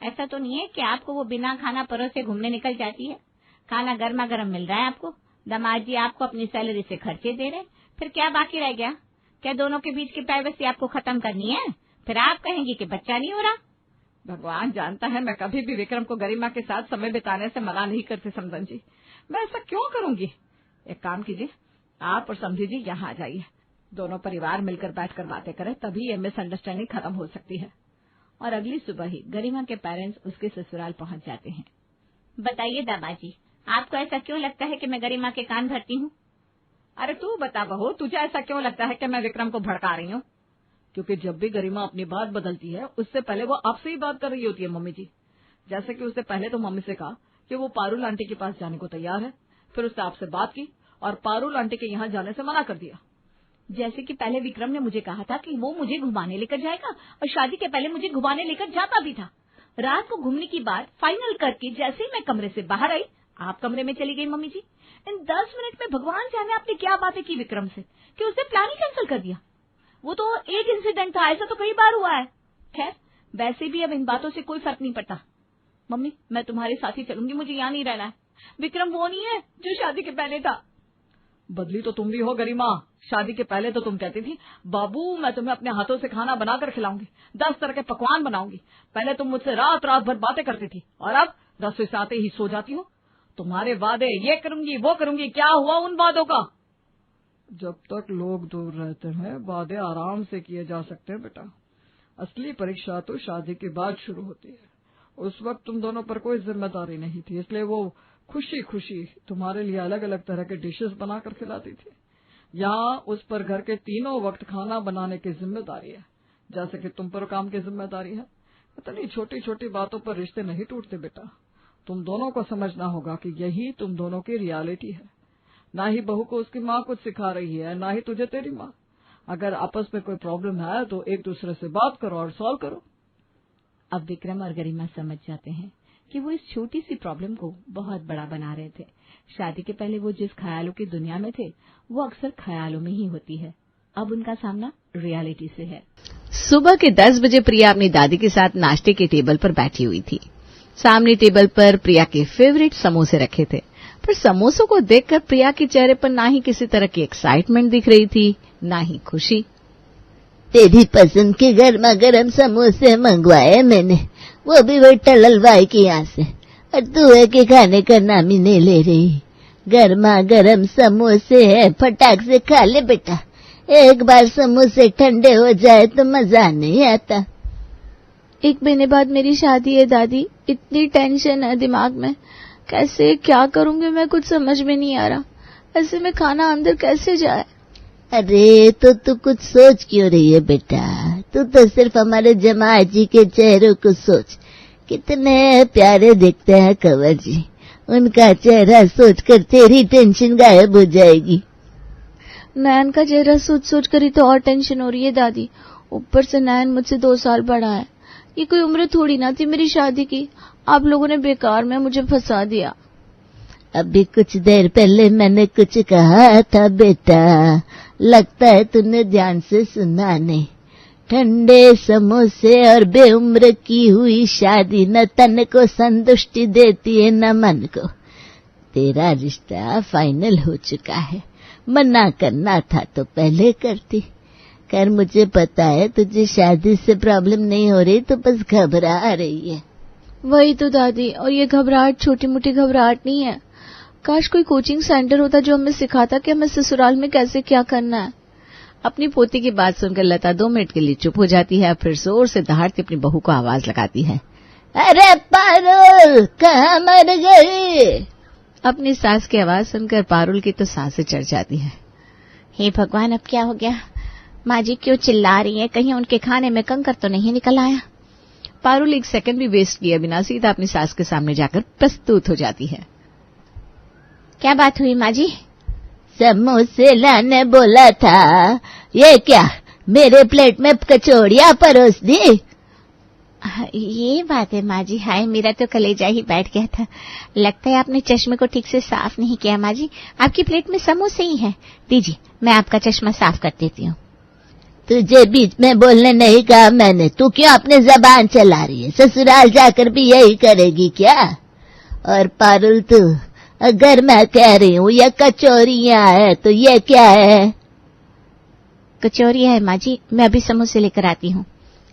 ऐसा तो नहीं है कि आपको वो बिना खाना परोसे घूमने निकल जाती है। खाना गर्मा गर्म मिल रहा है आपको, दामाद जी आपको अपनी सैलरी से खर्चे दे रहे हैं, फिर क्या बाकी रह गया? क्या दोनों के बीच की प्राइवेसी आपको खत्म करनी है? फिर आप कहेंगी कि बच्चा नहीं हो रहा। भगवान जानता है मैं कभी भी विक्रम को गरिमा के साथ समय बिताने से मना नहीं करती समधन जी। मैं ऐसा क्यों करूंगी? एक काम कीजिए, आप और समधी जी यहाँ आ जाइए, दोनों परिवार मिलकर बैठकर बातें करें, तभी ये मिसअंडरस्टैंडिंग खत्म हो सकती है। और अगली सुबह ही गरिमा के पेरेंट्स उसके ससुराल पहुंच जाते हैं। बताइए दामाद जी, आपको ऐसा क्यों लगता है कि मैं गरिमा के कान भरती हूँ? अरे तू बता बहू, तुझे ऐसा क्यों लगता है कि मैं विक्रम को भड़का रही हूँ? क्योंकि जब भी गरिमा अपनी बात बदलती है उससे पहले वो आपसे ही बात कर रही होती है मम्मी जी। जैसे कि उससे पहले तो मम्मी से कहा कि वो पारुल आंटी के पास जाने को तैयार है, फिर उससे आपसे बात की और पारुल आंटी के यहाँ जाने से मना कर दिया। जैसे कि पहले विक्रम ने मुझे कहा था कि वो मुझे घुमाने लेकर जाएगा और शादी के पहले मुझे घुमाने लेकर जाता भी था। रात को घूमने की बात फाइनल करके जैसे ही मैं कमरे से बाहर आई, आप कमरे में चली गई मम्मी जी। इन 10 मिनट में भगवान जाने आपने क्या बातें की विक्रम से कि उसने प्लान ही कैंसिल कर दिया। वो तो एक इंसिडेंट था, ऐसा तो कई बार हुआ है। खैर वैसे भी अब इन बातों से कोई फर्क नहीं पड़ता। मम्मी मैं तुम्हारे साथ ही चलूंगी, मुझे यहाँ नहीं रहना है। विक्रम वो नहीं है जो शादी के पहले था। बदली तो तुम भी हो गरिमा। शादी के पहले तो तुम कहती थी बाबू मैं तुम्हें अपने हाथों से खाना बनाकर खिलाऊंगी, 10 तरह के पकवान बनाऊंगी। पहले तुम मुझसे रात रात भर बातें करती थी और अब रसोई से आते ही सो जाती हो। तुम्हारे वादे ये करूंगी वो करूंगी, क्या हुआ उन वादों का? जब तक लोग दूर रहते हैं वादे आराम से किए जा सकते हैं बेटा। असली परीक्षा तो शादी के बाद शुरू होती है। उस वक्त तुम दोनों पर कोई जिम्मेदारी नहीं थी, इसलिए वो खुशी खुशी तुम्हारे लिए अलग अलग तरह के डिशेस बनाकर खिलाती थी। यहाँ उस पर घर के तीनों वक्त खाना बनाने की जिम्मेदारी है, जैसे कि तुम पर काम की जिम्मेदारी है। इतनी छोटी छोटी बातों पर रिश्ते नहीं टूटते बेटा। तुम दोनों को समझना होगा कि यही तुम दोनों की रियलिटी है। ना ही बहू को उसकी माँ कुछ सिखा रही है, ना ही तुझे तेरी माँ। अगर आपस में कोई प्रॉब्लम है तो एक दूसरे से बात करो और सॉल्व करो। अब विक्रम और गरिमा समझ जाते हैं कि वो इस छोटी सी प्रॉब्लम को बहुत बड़ा बना रहे थे। शादी के पहले वो जिस ख्यालों की दुनिया में थे वो अक्सर ख्यालों में ही होती है। अब उनका सामना रियलिटी से है। सुबह के 10 बजे प्रिया अपनी दादी के साथ नाश्ते के टेबल पर बैठी हुई थी। सामने टेबल पर प्रिया के फेवरेट समोसे रखे थे, पर समोसों को देखकर प्रिया के चेहरे पर ना ही किसी तरह की एक्साइटमेंट दिख रही थी, ना ही खुशी। तेरी पसंद के गर्मा गर्म समोसे मंगवाए मैंने, वो भी वही हलवाई के यहाँ से, और तू है कि खाने का नाम ही नहीं ले रही। गर्मा गर्म समोसे है, फटाक से खा ले बेटा। एक बार समोसे ठंडे हो जाए तो मजा नहीं आता। 1 महीने बाद मेरी शादी है दादी, इतनी टेंशन है दिमाग में, कैसे क्या करूंगी मैं कुछ समझ में नहीं आ रहा। ऐसे में खाना अंदर कैसे जाए? अरे तो तू कुछ सोच क्यों रही है बेटा? तू तो सिर्फ हमारे जमाई जी के चेहरों को सोच, कितने प्यारे दिखते हैं कंवर जी। उनका चेहरा सोचकर तेरी टेंशन गायब हो जाएगी। नयन का चेहरा सोच सोच कर ही तो और टेंशन हो रही है दादी। ऊपर से नयन मुझसे 2 साल बड़ा है। ये कोई उम्र थोड़ी ना थी मेरी शादी की। आप लोगों ने बेकार में मुझे फंसा दिया। अभी कुछ देर पहले मैंने कुछ कहा था बेटा, लगता है तूने ध्यान से सुना नहीं। ठंडे समोसे और बेउम्र की हुई शादी न तन को संतुष्टि देती है न मन को। तेरा रिश्ता फाइनल हो चुका है, मना करना था तो पहले करती। कर मुझे पता है तुझे शादी से प्रॉब्लम नहीं हो रही, तो बस घबरा रही है। वही तो दादी, और ये घबराहट छोटी मोटी घबराहट नहीं है। काश कोई कोचिंग सेंटर होता जो हमें सिखाता कि हमें ससुराल में कैसे क्या करना है। अपनी पोती की बात सुनकर लता 2 मिनट के लिए चुप हो जाती है, फिर जोर से दहाड़ती अपनी बहू को आवाज लगाती है, अरे पारुल, कहाँ मर गई? अपनी सास की आवाज सुनकर पारुल की तो सांसें चढ़ जाती है। हे भगवान, अब क्या हो गया? माँ जी क्यों चिल्ला रही है? कहीं उनके खाने में कंकर तो नहीं निकल आया? पारुल 1 सेकंड भी वेस्ट किए बिना सीधा अपनी सास के सामने जाकर प्रस्तुत हो जाती है। क्या बात हुई माँ जी? समोसे लाने बोला था, ये क्या मेरे प्लेट में कचौड़ियाँ परोस दी? ये बात है माँ जी। हाय, मेरा तो कलेजा ही बैठ गया था। लगता है आपने चश्मे को ठीक से साफ नहीं किया माँ जी। आपकी प्लेट में समोसे ही हैं। दीजिए, मैं आपका चश्मा साफ कर देती हूँ। तुझे बीच में बोलने नहीं कहा मैंने, तू क्यों अपनी जबान चला रही है? ससुराल जाकर भी यही करेगी क्या? और पारुल, तू अगर मैं कह रही हूँ ये कचौरियाँ है तो ये क्या है? कचौरियाँ है माँ जी, मैं अभी समोसे लेकर आती हूँ।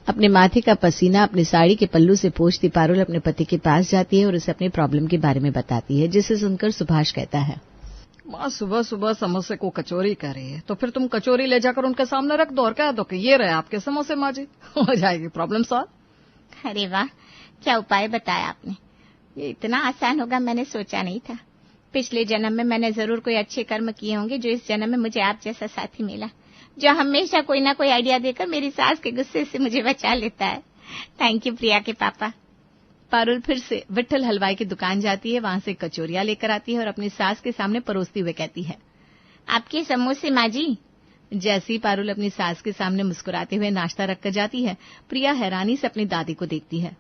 अपने माथे का पसीना अपनी साड़ी के पल्लू से पोंछती पारुल अपने पति के पास जाती है और उसे अपनी प्रॉब्लम के बारे में बताती है, जिसे सुनकर सुभाष कहता है, माँ सुबह सुबह समोसे को कचौरी कह रही है, तो फिर तुम कचौरी ले जाकर उनके सामने रख दो और कह दो कि ये रहे आपके समोसे माँ जी, हो जाएगी प्रॉब्लम सॉल्व। अरे वाह, क्या उपाय बताया आपने। ये इतना आसान होगा मैंने सोचा नहीं था। पिछले जन्म में मैंने जरूर कोई अच्छे कर्म किए होंगे जो इस जन्म में मुझे आप जैसा साथी मिला, जो हमेशा कोई ना कोई आइडिया देकर मेरी सास के गुस्से से मुझे बचा लेता है। थैंक यू प्रिया के पापा। पारुल फिर से विट्ठल हलवाई की दुकान जाती है, वहां से कचौरियां लेकर आती है और अपनी सास के सामने परोसते हुए कहती है, आपके समोसे माँ जी। जैसे ही पारुल अपनी सास के सामने मुस्कुराते हुए नाश्ता रखकर जाती है, प्रिया हैरानी से अपनी दादी को देखती है।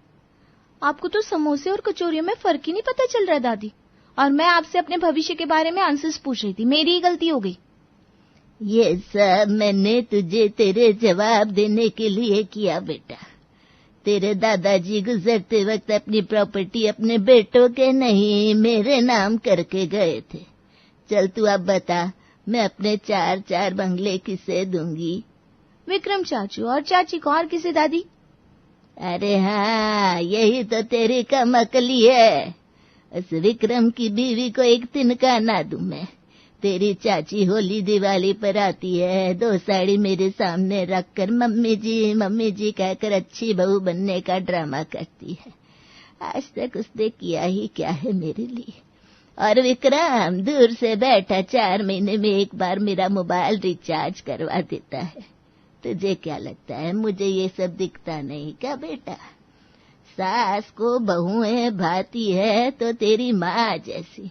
आपको तो समोसे और कचौरियों में फर्क ही नहीं पता चल रहा है दादी। और मैं आपसे अपने भविष्य के बारे में आंसर्स पूछ रही थी, मेरी ही गलती हो गई। ये सब मैंने तुझे तेरे जवाब देने के लिए किया बेटा। तेरे दादाजी गुजरते वक्त अपनी प्रॉपर्टी अपने बेटों के नहीं मेरे नाम करके गए थे। चल तू अब बता, मैं अपने 4 बंगले किसे दूंगी? विक्रम चाचू और चाची को। और किसे दादी? अरे हाँ, यही तो तेरी कमअकली है। उस विक्रम की बीवी को एक तिनका ना दूं मैं। तेरी चाची होली दिवाली पर आती है, 2 साड़ी मेरे सामने रखकर मम्मी जी कहकर अच्छी बहू बनने का ड्रामा करती है। आज तक उसने किया ही क्या है मेरे लिए। और विक्रम दूर से बैठा 4 महीने में एक बार मेरा मोबाइल रिचार्ज करवा देता है। तुझे क्या लगता है मुझे ये सब दिखता नहीं क्या बेटा? सास को बहुएं भाती है तो तेरी माँ जैसी।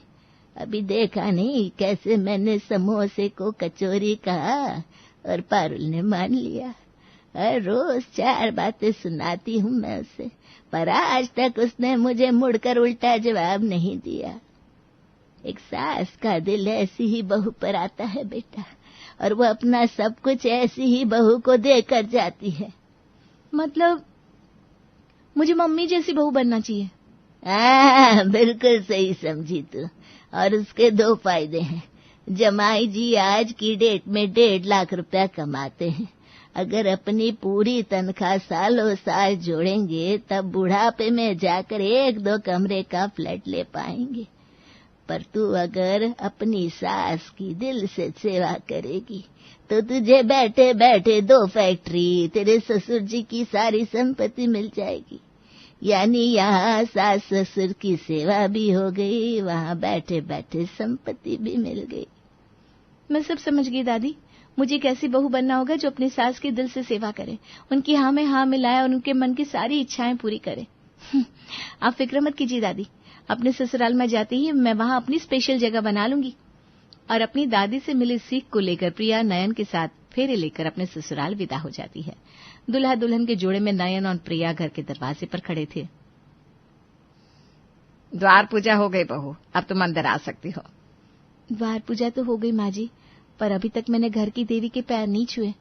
अभी देखा नहीं कैसे मैंने समोसे को कचौरी कहा और पारुल ने मान लिया। हर रोज 4 बातें सुनाती हूँ मैं उसे, पर आज तक उसने मुझे मुड़कर उल्टा जवाब नहीं दिया। एक सास का दिल ऐसी ही बहू पर आता है बेटा, और वो अपना सब कुछ ऐसी ही बहू को देकर जाती है। मतलब मुझे मम्मी जैसी बहू बनना चाहिए? बिल्कुल सही समझी तू। और उसके 2 फायदे हैं। जमाई जी आज की डेट में 1.5 लाख रुपया कमाते हैं। अगर अपनी पूरी तनख्वाह सालों साल जोड़ेंगे तब बुढ़ापे में जाकर 1-2 कमरे का फ्लैट ले पाएंगे। पर तू अगर अपनी सास की दिल से सेवा करेगी तो तुझे बैठे बैठे 2 फैक्ट्री, तेरे ससुर जी की सारी संपत्ति मिल जाएगी। यानी यहाँ सास ससुर की सेवा भी हो गई, वहाँ बैठे बैठे संपत्ति भी मिल गई। मैं सब समझ गई दादी। मुझे एक ऐसी बहू बनना होगा जो अपनी सास के दिल से सेवा करे, उनकी हाँ में हाँ मिलाए और उनके मन की सारी इच्छाएं पूरी करे। आप फिक्र मत कीजिए दादी, अपने ससुराल में जाते ही मैं वहाँ अपनी स्पेशल जगह बना लूंगी। और अपनी दादी से मिली सीख को लेकर प्रिया नयन के साथ फेरे लेकर अपने ससुराल विदा हो जाती है। दुल्हा दुल्हन के जोड़े में नयन और प्रिया घर के दरवाजे पर खड़े थे। द्वार पूजा हो गई बहू, अब तुम अंदर आ सकती हो। द्वार पूजा तो हो गई माँ जी, पर अभी तक मैंने घर की देवी के पैर नहीं छुए।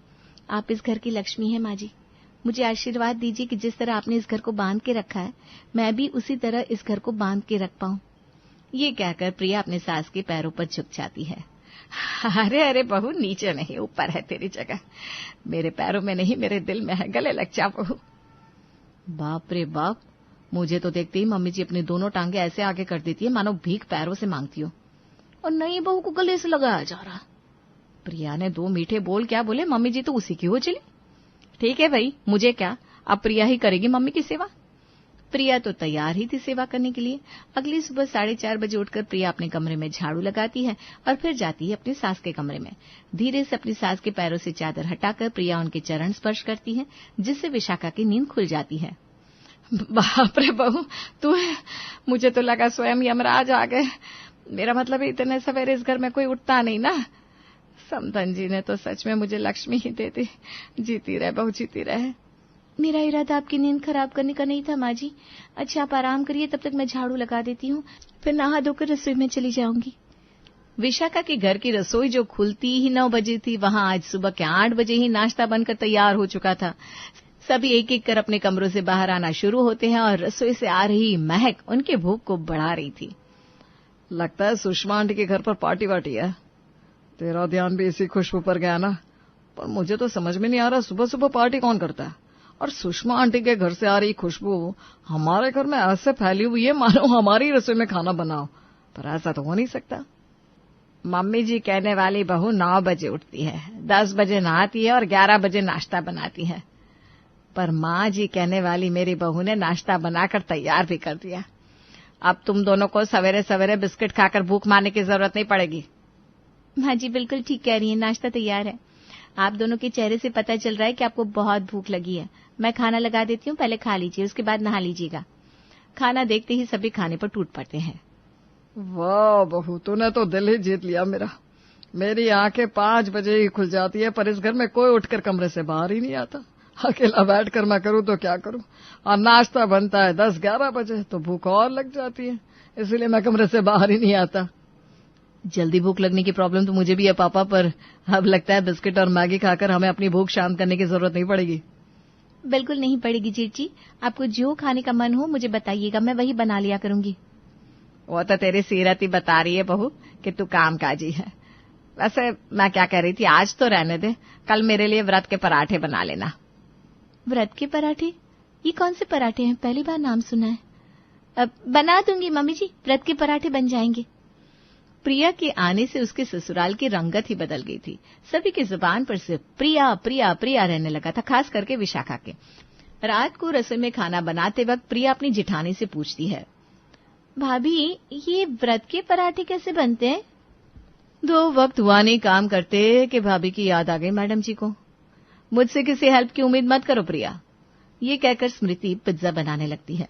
आप इस घर की लक्ष्मी हैं माँ जी। मुझे आशीर्वाद दीजिए कि जिस तरह आपने इस घर को बांध के रखा है, मैं भी उसी तरह इस घर को बांध के रख पाऊं। ये कहकर प्रिया अपने सास के पैरों पर झुक जाती है। अरे अरे बहू, नीचे नहीं ऊपर है तेरी जगह। मेरे पैरों में नहीं मेरे दिल में है, गले लग जा बहू। बाप रे बाप, मुझे तो देखते ही मम्मी जी अपनी दोनों टांगे ऐसे आगे कर देती है मानो भीख पैरों से मांगती हो। और नई बहू को गले से लगाया जा रहा। प्रिया ने 2 मीठे बोल क्या बोले, मम्मी जी तो उसी की हो चली। ठीक है भाई, मुझे क्या, अब प्रिया ही करेगी मम्मी की सेवा। प्रिया तो तैयार ही थी सेवा करने के लिए। अगली सुबह 4:30 बजे उठकर प्रिया अपने कमरे में झाड़ू लगाती है और फिर जाती है अपनी सास के कमरे में। धीरे से अपनी सास के पैरों से चादर हटाकर प्रिया उनके चरण स्पर्श करती है, जिससे विशाखा की नींद खुल जाती है। बाप रे बहू, तू है, मुझे तो लगा स्वयं यमराज आ गए। मेरा मतलब है इतने सवेरे इस घर में कोई उठता नहीं ना। समधन जी ने तो सच में मुझे लक्ष्मी ही दे दी। जीती रहे बहू, जीती रहे। मेरा इरादा आपकी नींद खराब करने का नहीं था माँ जी। अच्छा, आप आराम करिए, तब तक मैं झाड़ू लगा देती हूँ, फिर नहा धोकर रसोई में चली जाऊंगी। विशाखा के घर की रसोई जो खुलती ही 9 बजे थी, वहां आज सुबह के 8 बजे ही नाश्ता बनकर तैयार हो चुका था। सभी एक एक कर अपने कमरों से बाहर आना शुरू होते हैं और रसोई से आ रही महक उनके भूख को बढ़ा रही थी। लगता है सुषमा आंटी के घर पर पार्टी वार्टी है। तेरा ध्यान भी इसी खुशबू पर गया ना। पर मुझे तो समझ में नहीं आ रहा सुबह सुबह पार्टी कौन करता है। और सुषमा आंटी के घर से आ रही खुशबू हमारे घर में ऐसे फैली हुई है मानो हमारी रसोई में खाना बनाओ, पर ऐसा तो हो नहीं सकता। मम्मी जी कहने वाली बहू 9 बजे उठती है, 10 बजे नहाती है और 11 बजे नाश्ता बनाती है। पर माँ जी कहने वाली मेरी बहू ने नाश्ता बनाकर तैयार भी कर दिया। अब तुम दोनों को सवेरे सवेरे बिस्किट खाकर भूख मारने की जरूरत नहीं पड़ेगी। माँ जी बिल्कुल ठीक कह रही है, नाश्ता तैयार है। आप दोनों के चेहरे से पता चल रहा है कि आपको बहुत भूख लगी है। मैं खाना लगा देती हूँ, पहले खा लीजिए, उसके बाद नहा लीजिएगा। खाना देखते ही सभी खाने पर टूट पड़ते हैं। वाह बहू, तूने तो दिल ही जीत लिया मेरा। मेरी आंखें 5 बजे ही खुल जाती है, पर इस घर में कोई उठकर कमरे से बाहर ही नहीं आता। अकेला बैठकर मैं करूँ तो क्या करूँ। और नाश्ता बनता है 10-11 बजे, तो भूख और लग जाती है, इसलिए मैं कमरे से बाहर ही नहीं आता। जल्दी भूख लगने की प्रॉब्लम तो मुझे भी है पापा, पर अब लगता है बिस्किट और मैगी खाकर हमें अपनी भूख शांत करने की जरूरत नहीं पड़ेगी। बिल्कुल नहीं पड़ेगी जीत जी, आपको जो खाने का मन हो मुझे बताइएगा, मैं वही बना लिया करूंगी। वो तो तेरी सीरत ही बता रही है बहू कि तू कामकाजी है। वैसे मैं क्या कह रही थी, आज तो रहने दे, कल मेरे लिए व्रत के पराठे बना लेना। व्रत के पराठे? ये कौन से पराठे हैं, पहली बार नाम सुना है। अब बना दूंगी मम्मी जी, व्रत के पराठे बन जाएंगे। प्रिया के आने से उसके ससुराल की रंगत ही बदल गई थी। सभी की जुबान पर सिर्फ प्रिया प्रिया प्रिया रहने लगा था, खास करके विशाखा के। रात को रसोई में खाना बनाते वक्त प्रिया अपनी जिठानी से पूछती है, भाभी ये व्रत के पराठे कैसे बनते हैं? 2 वक्त हुआ नहीं काम करते कि भाभी की याद आ गई मैडम जी को। मुझसे किसी हेल्प की उम्मीद मत करो प्रिया। ये कहकर स्मृति पिज्जा बनाने लगती है।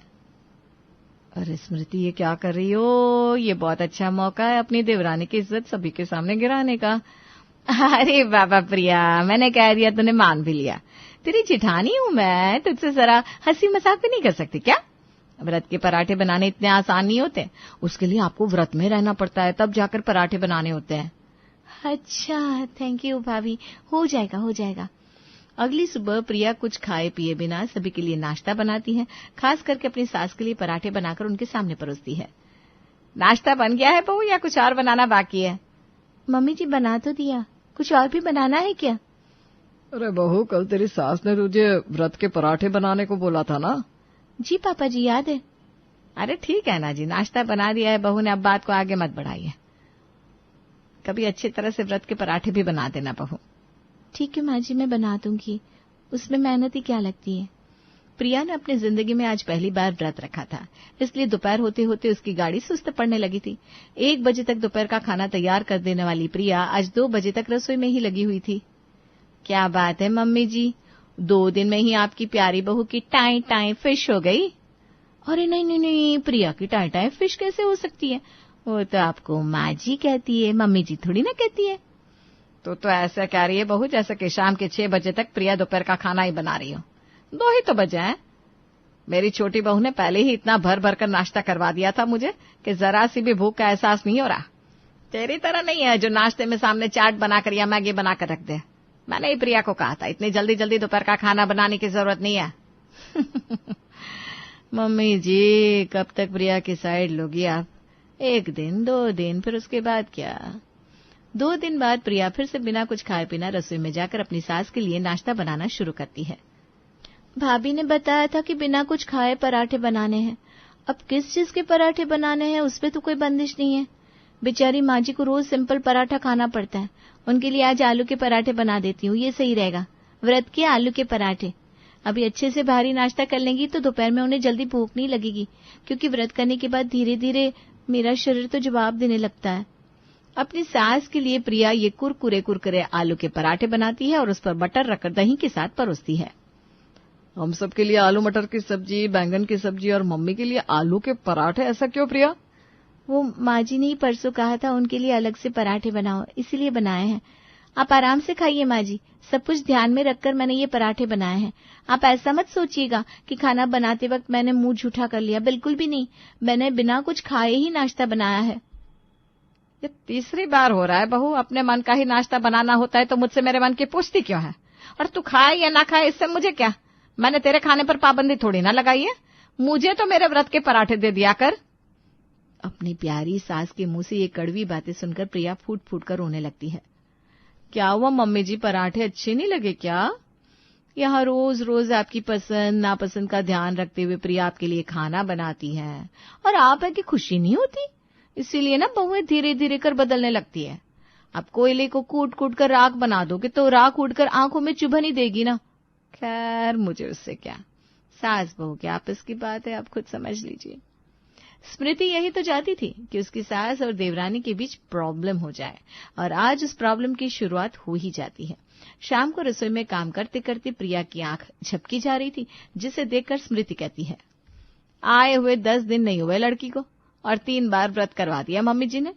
अरे स्मृति, ये क्या कर रही हो? ये बहुत अच्छा मौका है अपनी देवरानी की इज्जत सभी के सामने गिराने का। अरे बाबा प्रिया, मैंने कह दिया तूने मान भी लिया। तेरी जिठानी हूं मैं, तुझसे जरा हंसी मजाक भी नहीं कर सकती क्या? व्रत के पराठे बनाने इतने आसान नहीं होते, उसके लिए आपको व्रत में रहना पड़ता है, तब जाकर पराठे बनाने होते हैं। अच्छा, थैंक यू भाभी, हो जाएगा हो जाएगा। अगली सुबह प्रिया कुछ खाए पिए बिना सभी के लिए नाश्ता बनाती है, खास करके अपनी सास के लिए पराठे बनाकर उनके सामने परोसती है। नाश्ता बन गया है बहू या कुछ और बनाना बाकी है? मम्मी जी बना तो दिया, कुछ और भी बनाना है क्या? अरे बहू, कल तेरी सास ने तुझे व्रत के पराठे बनाने को बोला था ना? जी पापा जी, याद है। अरे ठीक है ना जी, नाश्ता बना दिया है बहू ने, अब बात को आगे मत बढ़ाइए। कभी अच्छी तरह से व्रत के पराठे भी बना देना बहू। ठीक है माँ जी, मैं बना दूंगी, उसमें मेहनत ही क्या लगती है। प्रिया ने अपनी जिंदगी में आज पहली बार व्रत रखा था, इसलिए दोपहर होते होते उसकी गाड़ी सुस्त पड़ने लगी थी। 1 बजे तक दोपहर का खाना तैयार कर देने वाली प्रिया आज 2 बजे तक रसोई में ही लगी हुई थी। क्या बात है मम्मी जी, 2 दिन में ही आपकी प्यारी बहू की टाई टाई फिश हो गई? अरे नहीं नहीं नहीं, प्रिया की टाई टाई फिश कैसे हो सकती है? वो तो आपको माँ जी कहती है, मम्मी जी थोड़ी ना कहती है। तो ऐसा कह रही है बहू जैसे कि शाम के 6 बजे तक प्रिया दोपहर का खाना ही बना रही हो। 2 ही तो बजे हैं। मेरी छोटी बहू ने पहले ही इतना भर भर कर नाश्ता करवा दिया था मुझे कि जरा सी भी भूख का एहसास नहीं हो रहा। तेरी तरह नहीं है जो नाश्ते में सामने चाट बनाकर या मैगी बनाकर रख दे। मैंने ही प्रिया को कहा था इतनी जल्दी जल्दी दोपहर का खाना बनाने की जरूरत नहीं है। मम्मी जी, कब तक प्रिया की साइड लोगी आप? 1 दिन 2 दिन, फिर उसके बाद क्या? 2 दिन बाद प्रिया फिर से बिना कुछ खाए बिना रसोई में जाकर अपनी सास के लिए नाश्ता बनाना शुरू करती है। भाभी ने बताया था कि बिना कुछ खाए पराठे बनाने हैं। अब किस चीज के पराठे बनाने हैं उस पे तो कोई बंदिश नहीं है। बेचारी माँ जी को रोज सिंपल पराठा खाना पड़ता है। उनके लिए आज आलू के पराठे बना देती हूँ, ये सही रहेगा। व्रत के आलू के पराठे। अभी अच्छे से भारी नाश्ता कर लेंगी तो दोपहर में उन्हें जल्दी भूख नहीं लगेगी, क्योंकि व्रत करने के बाद धीरे धीरे मेरा शरीर तो जवाब देने लगता है। अपनी सास के लिए प्रिया ये कुरकुरे आलू के पराठे बनाती है और उस पर बटर रखकर दही के साथ परोसती है। हम सब के लिए आलू मटर की सब्जी, बैंगन की सब्जी और मम्मी के लिए आलू के पराठे, ऐसा क्यों प्रिया? वो माँ जी ने ही परसों कहा था उनके लिए अलग से पराठे बनाओ, इसीलिए बनाए हैं। आप आराम से खाइए माँ जी, सब कुछ ध्यान में रखकर मैंने ये पराठे बनाए हैं। आप ऐसा मत सोचिएगा कि खाना बनाते वक्त मैंने मुंह झूठा कर लिया, बिल्कुल भी नहीं। मैंने बिना कुछ खाए ही नाश्ता बनाया है। ये तीसरी बार हो रहा है बहू, अपने मन का ही नाश्ता बनाना होता है तो मुझसे मेरे मन की पूछती क्यों है? और तू खाए या ना खाए इससे मुझे क्या? मैंने तेरे खाने पर पाबंदी थोड़ी ना लगाई है। मुझे तो मेरे व्रत के पराठे दे दिया कर। अपनी प्यारी सास के मुंह से ये कड़वी बातें सुनकर प्रिया फूट फूट कर रोने लगती है। क्या हुआ मम्मी जी, पराठे अच्छे नहीं लगे क्या? यहाँ रोज रोज आपकी पसंद नापसंद का ध्यान रखते हुए प्रिया आपके लिए खाना बनाती है और आप है कि खुशी नहीं होती, इसीलिए ना बहुएं धीरे धीरे कर बदलने लगती है। आप कोयले को कूट कूट कर राख बना दोगे तो राख उड़कर आंखों में चुभन ही देगी ना। खैर मुझे उससे क्या, सास बहू की आपस की बात है, आप खुद समझ लीजिए। स्मृति यही तो चाहती थी कि उसकी सास और देवरानी के बीच प्रॉब्लम हो जाए, और आज उस प्रॉब्लम की शुरुआत हो ही जाती है। शाम को रसोई में काम करते करते प्रिया की आंख झपकी जा रही थी, जिसे देखकर स्मृति कहती है, आए हुए 10 दिन नहीं हुए लड़की को और 3 बार व्रत करवा दिया मम्मी जी ने।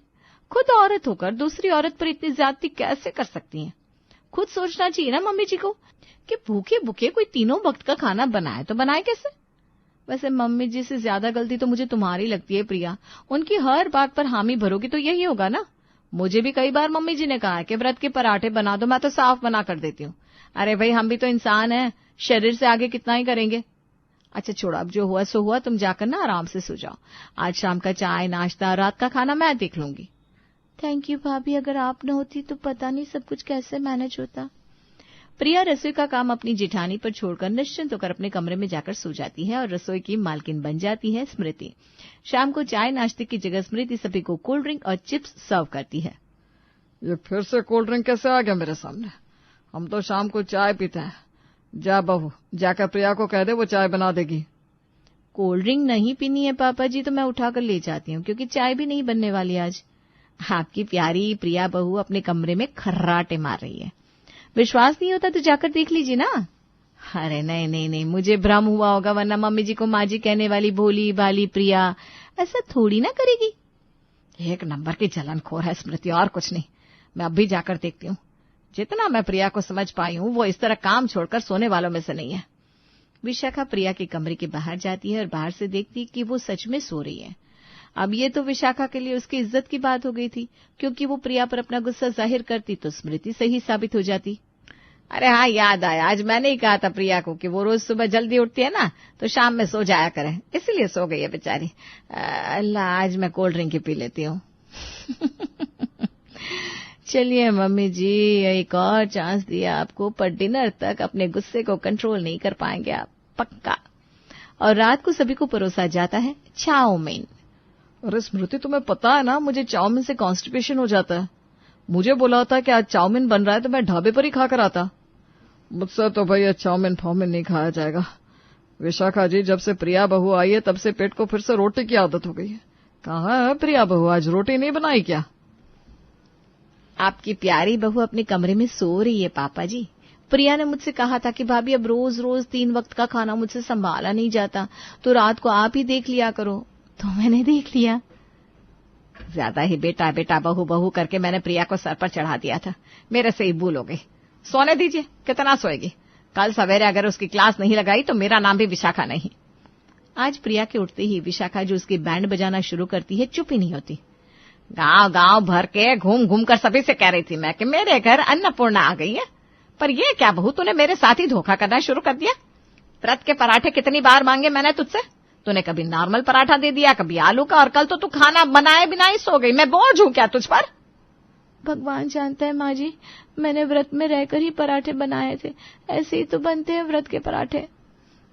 खुद औरत होकर दूसरी औरत पर इतनी ज्यादती कैसे कर सकती हैं? खुद सोचना चाहिए ना मम्मी जी को कि भूखे भूखे कोई तीनों वक्त का खाना बनाए तो बनाए कैसे। वैसे मम्मी जी से ज्यादा गलती तो मुझे तुम्हारी लगती है प्रिया, उनकी हर बात पर हामी भरोगी तो यही होगा ना। मुझे भी कई बार मम्मी जी ने कहा है कि व्रत के पराठे बना दो, मैं तो साफ मना कर देती हूँ। अरे भाई हम भी तो इंसान हैं, शरीर से आगे कितना ही करेंगे। अच्छा छोड़ो, अब जो हुआ सो हुआ, तुम जाकर ना आराम से सो जाओ। आज शाम का चाय नाश्ता रात का खाना मैं देख लूंगी। थैंक यू भाभी, अगर आप न होती तो पता नहीं सब कुछ कैसे मैनेज होता। प्रिया रसोई का काम अपनी जेठानी पर छोड़कर निश्चिंत होकर अपने कमरे में जाकर सो जाती है और रसोई की मालकिन बन जाती है स्मृति। शाम को चाय नाश्ते की जगह स्मृति सभी को कोल्ड ड्रिंक और चिप्स सर्व करती है। ये फिर से कोल्ड ड्रिंक कैसे आ गया मेरे सामने? हम तो शाम को चाय पीते हैं। जा बहू, जाकर प्रिया को कह दे वो चाय बना देगी। कोल्ड ड्रिंक नहीं पीनी है पापा जी तो मैं उठाकर ले जाती हूँ, क्योंकि चाय भी नहीं बनने वाली आज। आपकी प्यारी प्रिया बहू अपने कमरे में खर्राटे मार रही है। विश्वास नहीं होता तो जाकर देख लीजिए ना। अरे नहीं नहीं नहीं, मुझे भ्रम हुआ होगा, वरना मम्मी जी को माँ जी कहने वाली भोली भाली प्रिया ऐसा थोड़ी ना करेगी। एक नंबर की जलनखोर है स्मृति, और कुछ नहीं। मैं अब भी जाकर देखती हूँ। जितना मैं प्रिया को समझ पाई हूँ वो इस तरह काम छोड़कर सोने वालों में से नहीं है। विशाखा प्रिया के कमरे के बाहर जाती है और बाहर से देखती कि वो सच में सो रही है। अब ये तो विशाखा के लिए उसकी इज्जत की बात हो गई थी, क्योंकि वो प्रिया पर अपना गुस्सा जाहिर करती तो स्मृति सही साबित हो जाती। अरे हाँ, याद आया, आज मैंने ही कहा था प्रिया को कि वो रोज सुबह जल्दी उठती है ना तो शाम में सो जाया करे, इसलिए सो गई है बेचारी। अल्लाह, आज मैं कोल्ड ड्रिंक ही पी लेती हूँ। चलिए मम्मी जी, एक और चांस दिया आपको, पर डिनर तक अपने गुस्से को कंट्रोल नहीं कर पाएंगे आप, पक्का। और रात को सभी को परोसा जाता है चाउमीन। अरे स्मृति, तुम्हें पता है ना मुझे चाउमीन से कॉन्स्टिपेशन हो जाता है। मुझे बोला था कि आज चाउमीन बन रहा है तो मैं ढाबे पर ही खाकर आता। मुझसे तो भैया चाउमीन फाउमीन नहीं खाया जाएगा। विशाखा जी, जब से प्रिया बहू आई है तब से पेट को फिर से रोटी की आदत हो गई है। कहाँ है प्रिया बहू, आज रोटी नहीं बनाई क्या? आपकी प्यारी बहू अपने कमरे में सो रही है पापा जी। प्रिया ने मुझसे कहा था कि भाभी अब रोज रोज 3 वक्त का खाना मुझसे संभाला नहीं जाता, तो रात को आप ही देख लिया करो। तो मैंने देख लिया। ज्यादा ही बेटा बेटा बहू बहू करके मैंने प्रिया को सर पर चढ़ा दिया था। मेरे से ही भूल हो गई। सोने दीजिए, कितना सोएगी। कल सवेरे अगर उसकी क्लास नहीं लगाई तो मेरा नाम भी विशाखा नहीं। आज प्रिया के उठते ही विशाखा जो उसकी बैंड बजाना शुरू करती है चुप ही नहीं होती। गांव गांव भर के घूम घूम कर सभी से कह रही थी मैं कि मेरे घर अन्नपूर्णा आ गई है, पर ये क्या बहू, तूने मेरे साथ ही धोखा करना शुरू कर दिया। व्रत के पराठे कितनी बार मांगे मैंने तुझसे, तूने कभी नॉर्मल पराठा दे दिया, कभी आलू का, और कल तो तू खाना बनाए बिना ही सो गई। मैं बोझ हूं क्या तुझ पर? भगवान जानता है माँ जी, मैंने व्रत में रहकर ही पराठे बनाए थे, ऐसे ही तो बनते हैं व्रत के पराठे।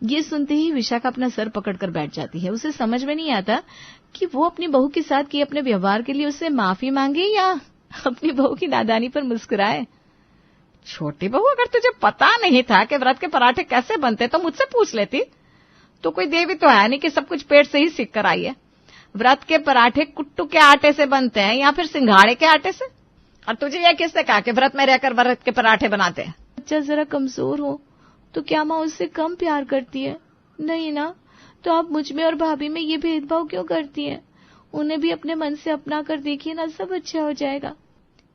ये सुनते ही विशाखा अपना सर पकड़कर बैठ जाती है। उसे समझ में नहीं आता कि वो अपनी बहू के साथ किए अपने व्यवहार के लिए उससे माफी मांगे या अपनी बहू की नादानी पर मुस्कुराए। छोटी बहू, अगर तुझे पता नहीं था कि व्रत के पराठे कैसे बनते तो मुझसे पूछ लेती। तो कोई देवी तो है नहीं कि सब कुछ पेट से ही सीख कर आई है। व्रत के पराठे कुट्टू के आटे से बनते हैं या फिर सिंघाड़े के आटे से? और तुझे यह किसने कहा कि व्रत में रहकर व्रत के पराठे बनाते हैं? बच्चा जरा कमजोर हो तो क्या माँ उससे कम प्यार करती है? नहीं ना, तो आप मुझ में और भाभी में ये भेदभाव क्यों करती हैं? उन्हें भी अपने मन से अपना कर देखिए ना, सब अच्छा हो जाएगा।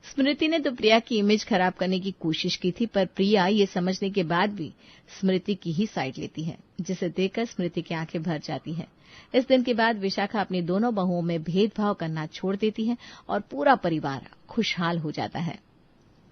स्मृति ने तो प्रिया की इमेज खराब करने की कोशिश की थी, पर प्रिया ये समझने के बाद भी स्मृति की ही साइड लेती है, जिसे देखकर स्मृति की आंखें भर जाती हैं। इस दिन के बाद विशाखा अपनी दोनों बहुओं में भेदभाव करना छोड़ देती है और पूरा परिवार खुशहाल हो जाता है।